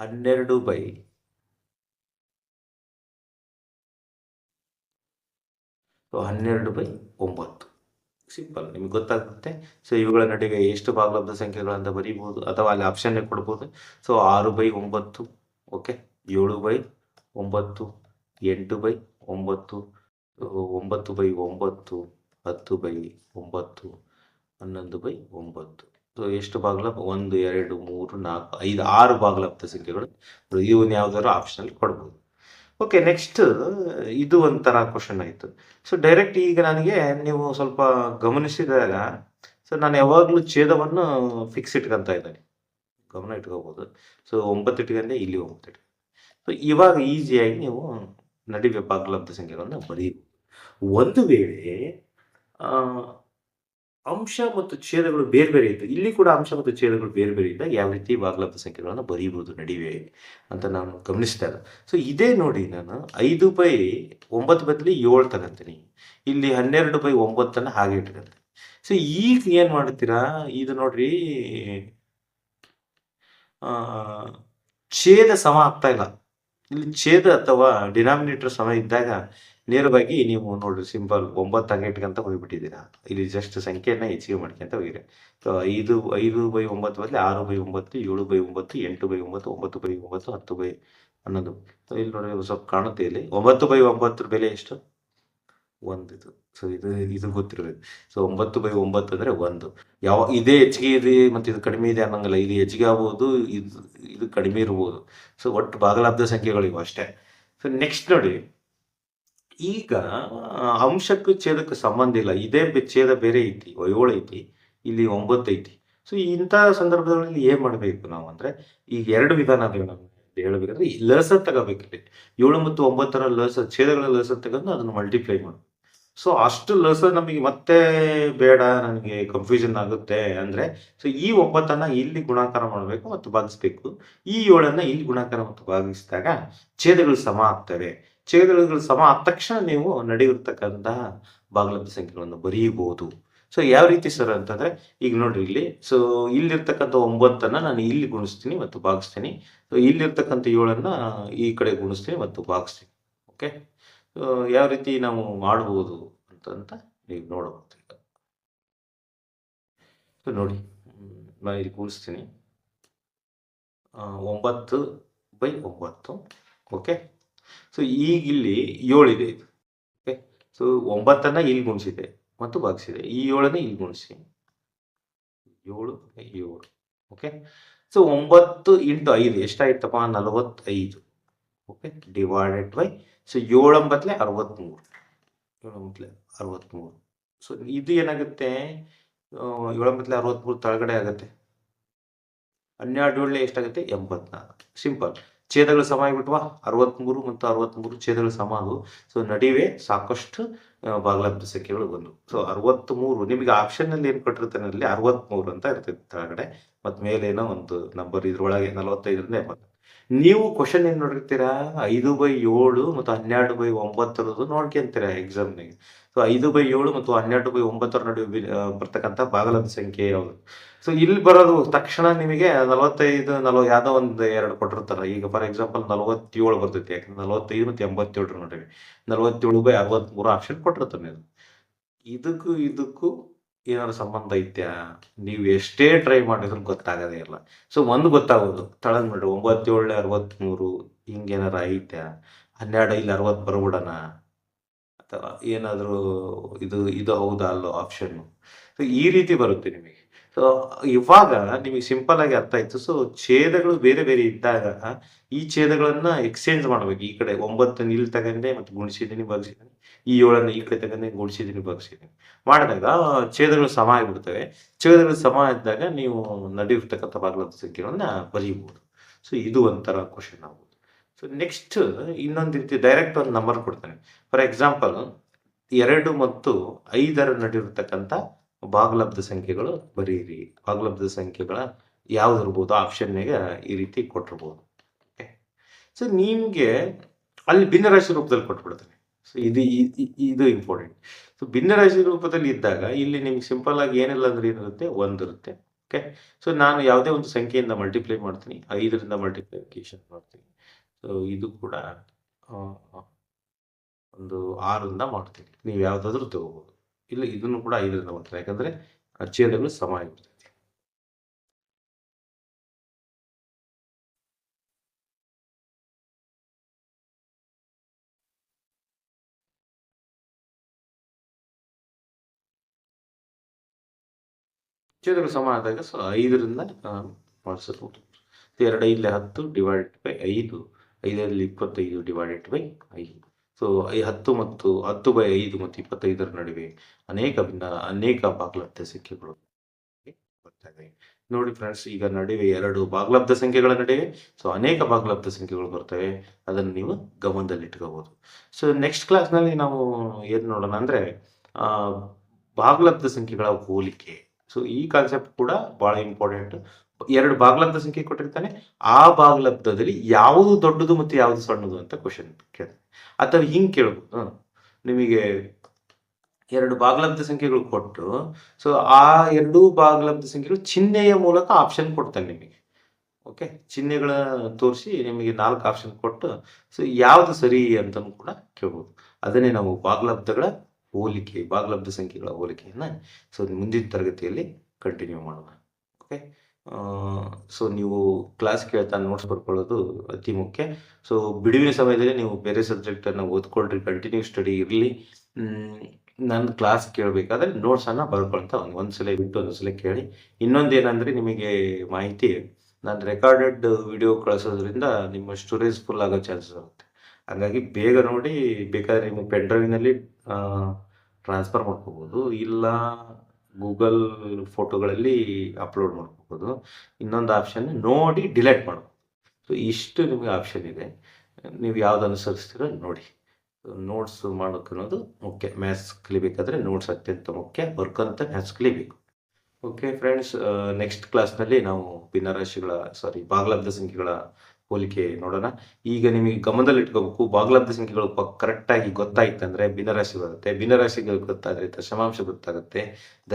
12/9. ಸೊ 12/9 ಸಿಂಪಲ್, ನಿಮ್ಗೆ ಗೊತ್ತಾಗುತ್ತೆ. ಸೊ ಇವುಗಳ ನಡುವೆ ಎಷ್ಟು ಭಾಗಲಬ್ಧ ಸಂಖ್ಯೆಗಳಂತ ಬರೀಬಹುದು, ಅಥವಾ ಅಲ್ಲಿ ಆಪ್ಷನ್ ಕೊಡ್ಬೋದು. ಸೊ 6/9. ಓಕೆ, 7/9, 8/9, 9/9, 10/9, 11/9. ಸೊ ಎಷ್ಟು ಭಾಗಲಬ್ಧ? 1, 2, 3, 4, 5, 6 ಭಾಗಲಬ್ಧ ಸಂಖ್ಯೆಗಳು. ಇವನ್ ಯಾವ್ದಾದ್ರು ಆಪ್ಷನ್ ಕೊಡ್ಬೋದು. ಓಕೆ, ನೆಕ್ಸ್ಟ್ ಇದು ಒಂಥರ ಕ್ವಶನ್ ಆಯಿತು. ಸೊ ಡೈರೆಕ್ಟ್ ಈಗ ನನಗೆ ನೀವು ಸ್ವಲ್ಪ ಗಮನಿಸಿದಾಗ, ಸೊ ನಾನು ಯಾವಾಗಲೂ ಛೇದವನ್ನು ಫಿಕ್ಸ್ ಇಟ್ಕೊಂತ ಇದ್ದೇನೆ, ಗಮನ ಇಟ್ಕೋಬಹುದು. ಸೊ 9 ಇಟ್ಕೊಂಡೆ, ಇಲ್ಲಿ 9 ಇಟ್ಕೊಂಡೆ. ಸೊ ಇವಾಗ ಈಸಿಯಾಗಿ ನೀವು ನಡುವೆ ಭಾಗಲಬ್ಧ ಸಂಖ್ಯೆಗಳನ್ನು ಬರೀಬಹುದು. ಒಂದು ವೇಳೆ ಅಂಶ ಮತ್ತು ಛೇದಗಳು ಬೇರೆ ಬೇರೆ ಇದ್ದು, ಇಲ್ಲಿ ಕೂಡ ಅಂಶ ಮತ್ತು ಛೇದಗಳು ಬೇರೆ ಬೇರೆ ಇದ್ದಾಗ ಯಾವ ರೀತಿ ಭಾಗಲಬ್ಧ ಸಂಖ್ಯೆಗಳನ್ನು ಬರೀಬಹುದು ನಡುವೆ ಅಂತ ನಾನು ಗಮನಿಸ್ತಾ ಇದ್ದೆ. ಸೊ ಇದೇ ನೋಡಿ, ನಾನು 5/9 ಬದಲಿ 7 ತಗೊಂತೀನಿ, ಇಲ್ಲಿ 12/9 ಹಾಗೆ ಇಟ್ಕೊಂತೀನಿ. ಸೊ ಈಗ ಏನ್ ಮಾಡ್ತೀರಾ, ಇದು ನೋಡ್ರಿ, ಛೇದ ಸಮ ಆಗ್ತಾ ಇಲ್ಲ. ಇಲ್ಲಿ ಛೇದ ಅಥವಾ ಡಿನಾಮಿನೇಟರ್ ಸಮ ಇದ್ದಾಗ ನೇರವಾಗಿ ನೀವು ನೋಡ್ರಿ, ಸಿಂಪಲ್ 9 ಹಂಗೆ ಇಟ್ಕೊಂತ ಹೋಗ್ಬಿಟ್ಟಿದ್ದೀರಾ. ಇಲ್ಲಿ ಜಸ್ಟ್ ಸಂಖ್ಯೆಯನ್ನ ಹೆಚ್ಚಿಗೆ ಮಾಡ್ಕೊಂತ ಹೋಗಿರಿ. ಸೊ 5/9 ಬದಲಿ 6/9, 7/9, 8/9, 9/9, 10/11. ಇಲ್ಲಿ ನೋಡಿ ಸ್ವಲ್ಪ ಕಾಣುತ್ತೆ, ಇಲ್ಲಿ 9/9 ಬೆಲೆ ಎಷ್ಟು? 1 ಇದು. ಸೊ ಇದು ಗೊತ್ತಿರಬೇಕು. ಸೊ 9/9 ಅಂದ್ರೆ 1. ಇದೇ ಹೆಚ್ಚಿಗೆ ಇದೆ ಮತ್ತೆ ಇದು ಕಡಿಮೆ ಇದೆ ಅನ್ನಂಗಿಲ್ಲ. ಇದು ಹೆಚ್ಚಿಗೆ ಆಗ್ಬೋದು, ಇದು ಕಡಿಮೆ ಇರ್ಬೋದು. ಸೊ ಒಟ್ಟು ಭಾಗಲಬ್ಧ ಸಂಖ್ಯೆಗಳಿವು ಅಷ್ಟೇ. ಸೊ ನೆಕ್ಸ್ಟ್ ನೋಡಿ, ಈಗ ಅಂಶಕ್ಕೂ ಛೇದಕ್ಕೂ ಸಂಬಂಧ ಇಲ್ಲ. ಇದೇ ಛೇದ ಬೇರೆ ಐತಿ, 7 ಐತಿ, ಇಲ್ಲಿ 9 ಐತಿ. ಸೊ ಇಂತಹ ಸಂದರ್ಭದಲ್ಲಿ ಏನ್ ಮಾಡ್ಬೇಕು ನಾವು ಅಂದ್ರೆ, ಈಗ 2 ವಿಧಾನ ಅದಾವೆ. ನಾವು ಹೇಳ್ಬೇಕಂದ್ರೆ ಲಸ ತಗೋಬೇಕ್ರಿ. 7 ಮತ್ತು 9 ಲಸ, ಛೇದಗಳ ಲಸ ತಗೊಂಡು ಅದನ್ನು ಮಲ್ಟಿಪ್ಲೈ ಮಾಡಿ. ಸೊ ಅಷ್ಟು ಲಸ ನಮಗೆ ಮತ್ತೆ ಬೇಡ, ನನಗೆ ಕನ್ಫ್ಯೂಷನ್ ಆಗುತ್ತೆ ಅಂದ್ರೆ, ಸೊ ಈ 9 ಇಲ್ಲಿ ಗುಣಾಕಾರ ಮಾಡಬೇಕು ಮತ್ತು ಭಾಗಿಸ್ಬೇಕು. ಈ 7 ಇಲ್ಲಿ ಗುಣಾಕಾರ ಮತ್ತು ಭಾಗಿಸಿದಾಗ ಛೇದಗಳು ಸಮ ಆಗ್ತವೆ. ಛೇದಗಳು ಸಮ ಆದ ತಕ್ಷಣ ನೀವು ನಡೆಯಿರ್ತಕ್ಕಂತಹ ಭಾಗಲಬ್ಧ ಸಂಖ್ಯೆಗಳನ್ನು ಬರೀಬಹುದು. ಸೊ ಯಾವ ರೀತಿ ಸರ್ ಅಂತಂದ್ರೆ, ಈಗ ನೋಡ್ರಿ ಇಲ್ಲಿ, ಸೊ ಇಲ್ಲಿರ್ತಕ್ಕಂಥ 9 ನಾನು ಇಲ್ಲಿ ಗುಣಿಸ್ತೀನಿ ಮತ್ತು ಭಾಗಿಸ್ತೀನಿ. ಸೊ ಇಲ್ಲಿರ್ತಕ್ಕಂಥ 7 ಈ ಕಡೆ ಗುಣಿಸ್ತೀನಿ ಮತ್ತು ಭಾಗಿಸ್ತೀನಿ. ಓಕೆ, ಯಾವ ರೀತಿ ನಾವು ಮಾಡಬಹುದು ಅಂತ ನೀವು ನೋಡಬಹುದು. ಈಗ ಸೊ ನೋಡಿ, ನಾನು ಇಲ್ಲಿ ಗುಣಿಸ್ತೀನಿ, 9/9. ಓಕೆ, ಸೊ ಈಗ ಇಲ್ಲಿ 7 ಇದೆ. ಓಕೆ, ಸೊ 9 ಇಲ್ಲಿ ಗುಣಿಸಿದೆ ಮತ್ತು ಭಾಗಿಸಿದೆ. ಈ 7 ಇಲ್ಲಿ ಗುಣಿಸಿ, 7/7. Okay, so 9 × 5 ಎಷ್ಟಾಯ್ತಪ್ಪ? 45. Okay, divided by, so 7 63. 63. So ಇದು ಏನಾಗುತ್ತೆ, 7 63 ಕೆಳಗಡೆ ಆಗುತ್ತೆ. 12 ಎಷ್ಟಾಗುತ್ತೆ 84. ಸಿಂಪಲ್. ಛೇದಗಳು ಸಮ ಆಗಿಬಿಟ್ವಾ 63 ಮತ್ತು 63 ಛೇದಗಳು ಸಮ ಆದವು. ಸೊ ನಡುವೆ ಸಾಕಷ್ಟು ಭಾಗಲಬ್ಧ ಸಂಖ್ಯೆಗಳು ಬಂದವು. ಸೊ 63 ನಿಮಗೆ ಆಪ್ಷನ್ನಲ್ಲಿ ಏನು ಕೊಟ್ಟಿರ್ತಾನೆ ಅಲ್ಲಿ 63 ಅಂತ ಇರ್ತೈತೆ ಕೆಳಗಡೆ, ಮತ್ತು ಮೇಲೇನೋ ಒಂದು ನಂಬರ್ ಇದ್ರೊಳಗೆ 45ರಿಂದ 80. ನೀವು ಕ್ವಶನ್ ಏನು ನೋಡಿರ್ತೀರಾ 5/7 ಮತ್ತು 12/9 ನೋಡ್ಕೊಂತೀರಾ ಎಕ್ಸಾಮ್ನಾಗೆ. ಸೊ 5/7 ಮತ್ತು 12/9 ನಡುವೆ ಬರ್ತಕ್ಕಂಥ ಭಾಗಲಬ್ಧ ಸಂಖ್ಯೆ ಯಾವುದು? ಸೊ ಇಲ್ಲಿ ಬರೋದು ತಕ್ಷಣ ನಿಮಗೆ 45 ಯಾವುದೋ ಒಂದು ಎರಡು ಕೊಟ್ಟಿರ್ತಾರೆ. ಈಗ ಫಾರ್ ಎಕ್ಸಾಂಪಲ್ 47 ಬರ್ತೈತಿ, ಯಾಕಂದ್ರೆ 45 ಮತ್ತು 87 ನಡುವೆ 47/63 ಆಪ್ಷನ್ ಕೊಟ್ಟಿರ್ತಾನೆ. ಇದಕ್ಕೂ ಏನಾದ್ರು ಸಂಬಂಧ ಐತ್ಯಾ? ನೀವು ಎಷ್ಟೇ ಟ್ರೈ ಮಾಡಿದ್ರು ಗೊತ್ತಾಗೋದೇ ಇಲ್ಲ. ಸೊ ಒಂದು ಗೊತ್ತಾಗೋದು ತಳಗ್ ನೋಡ್ರಿ 9/7 63 ಹಿಂಗೇನಾರ ಐತ್ಯಾ? 12/60 ಬರ್ಬಿಡೋಣ, ಅಥವಾ ಏನಾದರೂ ಇದು ಹೌದಾ ಅಲ್ಲೋ ಆಪ್ಷನ್ನು. ಸೊ ಈ ರೀತಿ ಬರುತ್ತೆ ನಿಮಗೆ. ಸೊ ಇವಾಗ ನಿಮಗೆ ಸಿಂಪಲ್ ಆಗಿ ಅರ್ಥ ಆಯ್ತು. ಸೊ ಛೇದಗಳು ಬೇರೆ ಬೇರೆ ಇದ್ದಾಗ ಈ ಛೇದಗಳನ್ನ ಎಕ್ಸ್ಚೇಂಜ್ ಮಾಡ್ಬೇಕು. ಈ ಕಡೆ 9 ಇಲ್ಲಿ ತಗೊಂಡೆ ಮತ್ತು ಗುಣಿಸಿದ್ದೀನಿ ಭಾಗಿಸಿದ್ದೀನಿ, ಈ 7 ಈ ಕಡೆ ತಗೊಂಡೆ ಗುಣಿಸಿದ್ದೀನಿ ಭಾಗಿಸಿದ್ದೀನಿ ಮಾಡಿದಾಗ ಛೇದಗಳು ಸಮ ಆಗಿಬಿಡ್ತವೆ. ಛೇದಗಳು ಸಮ ಇದ್ದಾಗ ನೀವು ನಡೆಯಿರ್ತಕ್ಕಂಥ ಭಾಗಲಬ್ಧ ಸಂಖ್ಯೆಗಳನ್ನ ಬರೀಬಹುದು. ಸೊ ಇದು ಒಂಥರ ಕ್ವಶನ್ ಆಗ್ಬೋದು. ಸೊ ನೆಕ್ಸ್ಟ್ ಇನ್ನೊಂದು ರೀತಿ ಡೈರೆಕ್ಟ್ ಒಂದು ನಂಬರ್ ಕೊಡ್ತಾನೆ. ಫಾರ್ ಎಕ್ಸಾಂಪಲ್ 2 ಮತ್ತು 5ರ ನಡುವಿರ್ತಕ್ಕಂಥ ಭಾಗಲಬ್ಧ ಸಂಖ್ಯೆಗಳು ಬರೀರಿ. ಭಾಗಲಬ್ಧ ಸಂಖ್ಯೆಗಳ ಯಾವ್ದು ಇರ್ಬೋದು ಆಪ್ಷನ್ಗೆ ಈ ರೀತಿ ಕೊಟ್ಟಿರ್ಬೋದು. ಓಕೆ, ಸೊ ನಿಮಗೆ ಅಲ್ಲಿ ಭಿನ್ನರಾಶಿ ರೂಪದಲ್ಲಿ ಕೊಟ್ಬಿಡ್ತಾನೆ. ಸೊ ಇದು ಇಂಪಾರ್ಟೆಂಟ್. ಸೊ ಭಿನ್ನರಾಶಿ ರೂಪದಲ್ಲಿ ಇದ್ದಾಗ ಇಲ್ಲಿ ನಿಮ್ಗೆ ಸಿಂಪಲ್ ಆಗಿ ಏನಿಲ್ಲ ಅಂದ್ರೆ ಏನಿರುತ್ತೆ 1 ಇರುತ್ತೆ. ಓಕೆ, ಸೊ ನಾನು ಯಾವುದೇ ಒಂದು ಸಂಖ್ಯೆಯಿಂದ ಮಲ್ಟಿಪ್ಲೈ ಮಾಡ್ತೀನಿ, 5ರಿಂದ ಮಲ್ಟಿಪ್ಲಿಕೇಶನ್ ಮಾಡ್ತೀನಿ. ಸೊ ಇದು ಕೂಡ ಒಂದು 6ರಿಂದ ಮಾಡ್ತೀನಿ. ನೀವು ಯಾವುದಾದ್ರೂ ತಗೋಬಹುದು. ಇಲ್ಲ ಇದನ್ನು ಕೂಡ 5ರಿಂದ ಮಾಡ್ತಾರೆ, ಯಾಕಂದ್ರೆ ಛೇದಗಳು ಸಮ ಆಗಿರ್ತೈತಿ. ಛೇದಗಳು ಸಮ ಆದಾಗ ಸೊ 5ರಿಂದ ಮಾಡಿಸಬಹುದು. 2 5 10 divided by 5, 5 25 divided by 5. So 10 ಮತ್ತು 10/5 ಮತ್ತು 25ರ ನಡುವೆ ಅನೇಕ ಭಾಗಲಬ್ಧ ಸಂಖ್ಯೆಗಳು ಬರ್ತವೆ. ನೋಡಿ ಫ್ರೆಂಡ್ಸ್, ಈಗ ನಡುವೆ 2 ಭಾಗಲಬ್ಧ ಸಂಖ್ಯೆಗಳ ನಡುವೆ ಸೊ ಅನೇಕ ಭಾಗಲಬ್ಧ ಸಂಖ್ಯೆಗಳು ಬರ್ತವೆ. ಅದನ್ನು ನೀವು ಗಮನದಲ್ಲಿ ಇಟ್ಕೋಬಹುದು. ಸೊ ನೆಕ್ಸ್ಟ್ ಕ್ಲಾಸ್ನಲ್ಲಿ ನಾವು ಏನು ನೋಡೋಣ ಅಂದ್ರೆ ಭಾಗಲಬ್ಧ ಸಂಖ್ಯೆಗಳ ಹೋಲಿಕೆ. ಸೊ ಈ ಕಾನ್ಸೆಪ್ಟ್ ಕೂಡ ಬಹಳ ಇಂಪಾರ್ಟೆಂಟ್. 2 ಭಾಗಲಬ್ಧ ಸಂಖ್ಯೆ ಕೊಟ್ಟಿರ್ತಾನೆ, ಆ ಭಾಗಲಬ್ಧದಲ್ಲಿ ಯಾವುದು ದೊಡ್ಡದು ಮತ್ತು ಯಾವುದು ಸಣ್ಣದು ಅಂತ ಕ್ವಶನ್ ಕೇಳ್ತಾನೆ. ಅಥವಾ ಹಿಂಗೆ ಕೇಳ್ಬೋದು, ನಿಮಗೆ 2 ಭಾಗಲಬ್ಧ ಸಂಖ್ಯೆಗಳು ಕೊಟ್ಟು ಸೊ ಆ 2 ಭಾಗಲಬ್ಧ ಸಂಖ್ಯೆಗಳು ಚಿಹ್ನೆಯ ಮೂಲಕ ಆಪ್ಷನ್ ಕೊಡ್ತಾನೆ ನಿಮಗೆ. ಓಕೆ, ಚಿಹ್ನೆಗಳ ತೋರಿಸಿ ನಿಮಗೆ 4 ಆಪ್ಷನ್ ಕೊಟ್ಟು ಸೊ ಯಾವುದು ಸರಿ ಅಂತಲೂ ಕೂಡ ಕೇಳ್ಬೋದು. ಅದನ್ನೇ ನಾವು ಭಾಗಲಬ್ಧ ಸಂಖ್ಯೆಗಳ ಹೋಲಿಕೆಯನ್ನ ಸೊ ಮುಂದಿನ ತರಗತಿಯಲ್ಲಿ ಕಂಟಿನ್ಯೂ ಮಾಡೋಣ. ಓಕೆ, ಸೊ ನೀವು ಕ್ಲಾಸ್ ಕೇಳ್ತಾ ನೋಟ್ಸ್ ಬರ್ಕೊಳ್ಳೋದು ಅತಿ ಮುಖ್ಯ. ಸೊ ಬಿಡುವಿನ ಸಮಯದಲ್ಲಿ ನೀವು ಬೇರೆ ಸಬ್ಜೆಕ್ಟನ್ನು ಓದ್ಕೊಳ್ರಿ, ಕಂಟಿನ್ಯೂ ಸ್ಟಡಿ ಇರಲಿ. ನನ್ನ ಕ್ಲಾಸ್ ಕೇಳಬೇಕಾದ್ರೆ ನೋಟ್ಸನ್ನು ಬರ್ಕೊಳ್ತಾ ಒಂದ್ಸಲ ಬಿಟ್ಟು ಒಂದೊಂದ್ಸಲ ಕೇಳಿ. ಇನ್ನೊಂದೇನಂದರೆ ನಿಮಗೆ ಮಾಹಿತಿ, ನಾನು ರೆಕಾರ್ಡೆಡ್ ವಿಡಿಯೋ ಕಳಿಸೋದ್ರಿಂದ ನಿಮ್ಮ ಸ್ಟೋರೇಜ್ ಫುಲ್ ಆಗೋ ಚಾನ್ಸಸ್ ಇರುತ್ತೆ. ಹಾಗಾಗಿ ಬೇಗ ನೋಡಿ, ಬೇಕಾದರೆ ನಿಮ್ಮ ಪೆನ್ ಡ್ರೈವ್ನಲ್ಲಿ ಟ್ರಾನ್ಸ್ಫರ್ ಮಾಡ್ಕೋಬೋದು, ಇಲ್ಲ ಗೂಗಲ್ ಫೋಟೋಗಳಲ್ಲಿ ಅಪ್ಲೋಡ್ ಮಾಡ್ಕೋಬೋದು. ಇನ್ನೊಂದು ಆಪ್ಷನ್ ನೋಡಿ ಡಿಲೀಟ್ ಮಾಡ್ಬೋದು. ಸೊ ಇಷ್ಟು ನಿಮಗೆ ಆಪ್ಷನ್ ಇದೆ, ನೀವು ಯಾವ್ದು ಅನುಸರಿಸ್ತೀರೋ ನೋಡಿ. ನೋಟ್ಸ್ ಮಾಡೋಕ್ಕನ್ನೋದು ಮುಖ್ಯ. ಮ್ಯಾಥ್ಸ್ ಕಲಿಬೇಕಾದ್ರೆ ನೋಟ್ಸ್ ಅತ್ಯಂತ ಮುಖ್ಯ. ಬರ್ಕೊಂತ ಮ್ಯಾಥ್ಸ್ ಕಲಿಬೇಕು. ಓಕೆ ಫ್ರೆಂಡ್ಸ್, ನೆಕ್ಸ್ಟ್ ಕ್ಲಾಸ್ನಲ್ಲಿ ನಾವು ಭಾಗಲಬ್ಧ ಸಂಖ್ಯೆಗಳ ಹೋಲಿಕೆ ನೋಡೋಣ. ಈಗ ನಿಮಗೆ ಗಮನದಲ್ಲಿ ಇಟ್ಕೋಬೇಕು, ಭಾಗಲಬ್ಧ ಸಂಖ್ಯೆಗಳು ಕರೆಕ್ಟಾಗಿ ಗೊತ್ತಾಯ್ತಂದ್ರೆ ಭಿನ್ನರಾಶಿ ಬರುತ್ತೆ, ಭಿನ್ನರಾಶಿಗಳು ಗೊತ್ತಾದರೆ ದಶಮಾಂಶ ಗೊತ್ತಾಗುತ್ತೆ,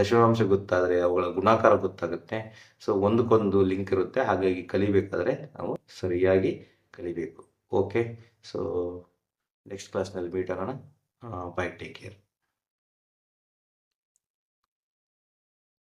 ದಶಮಾಂಶ ಗೊತ್ತಾದರೆ ಅವುಗಳ ಗುಣಾಕಾರ ಗೊತ್ತಾಗುತ್ತೆ. ಸೊ ಒಂದಕ್ಕೊಂದು ಲಿಂಕ್ ಇರುತ್ತೆ. ಹಾಗಾಗಿ ಕಲಿಬೇಕಾದ್ರೆ ನಾವು ಸರಿಯಾಗಿ ಕಲಿಬೇಕು. ಓಕೆ, ಸೊ ನೆಕ್ಸ್ಟ್ ಕ್ಲಾಸ್ನಲ್ಲಿ ಮೀಟ್ ಆಗೋಣ. By, take care.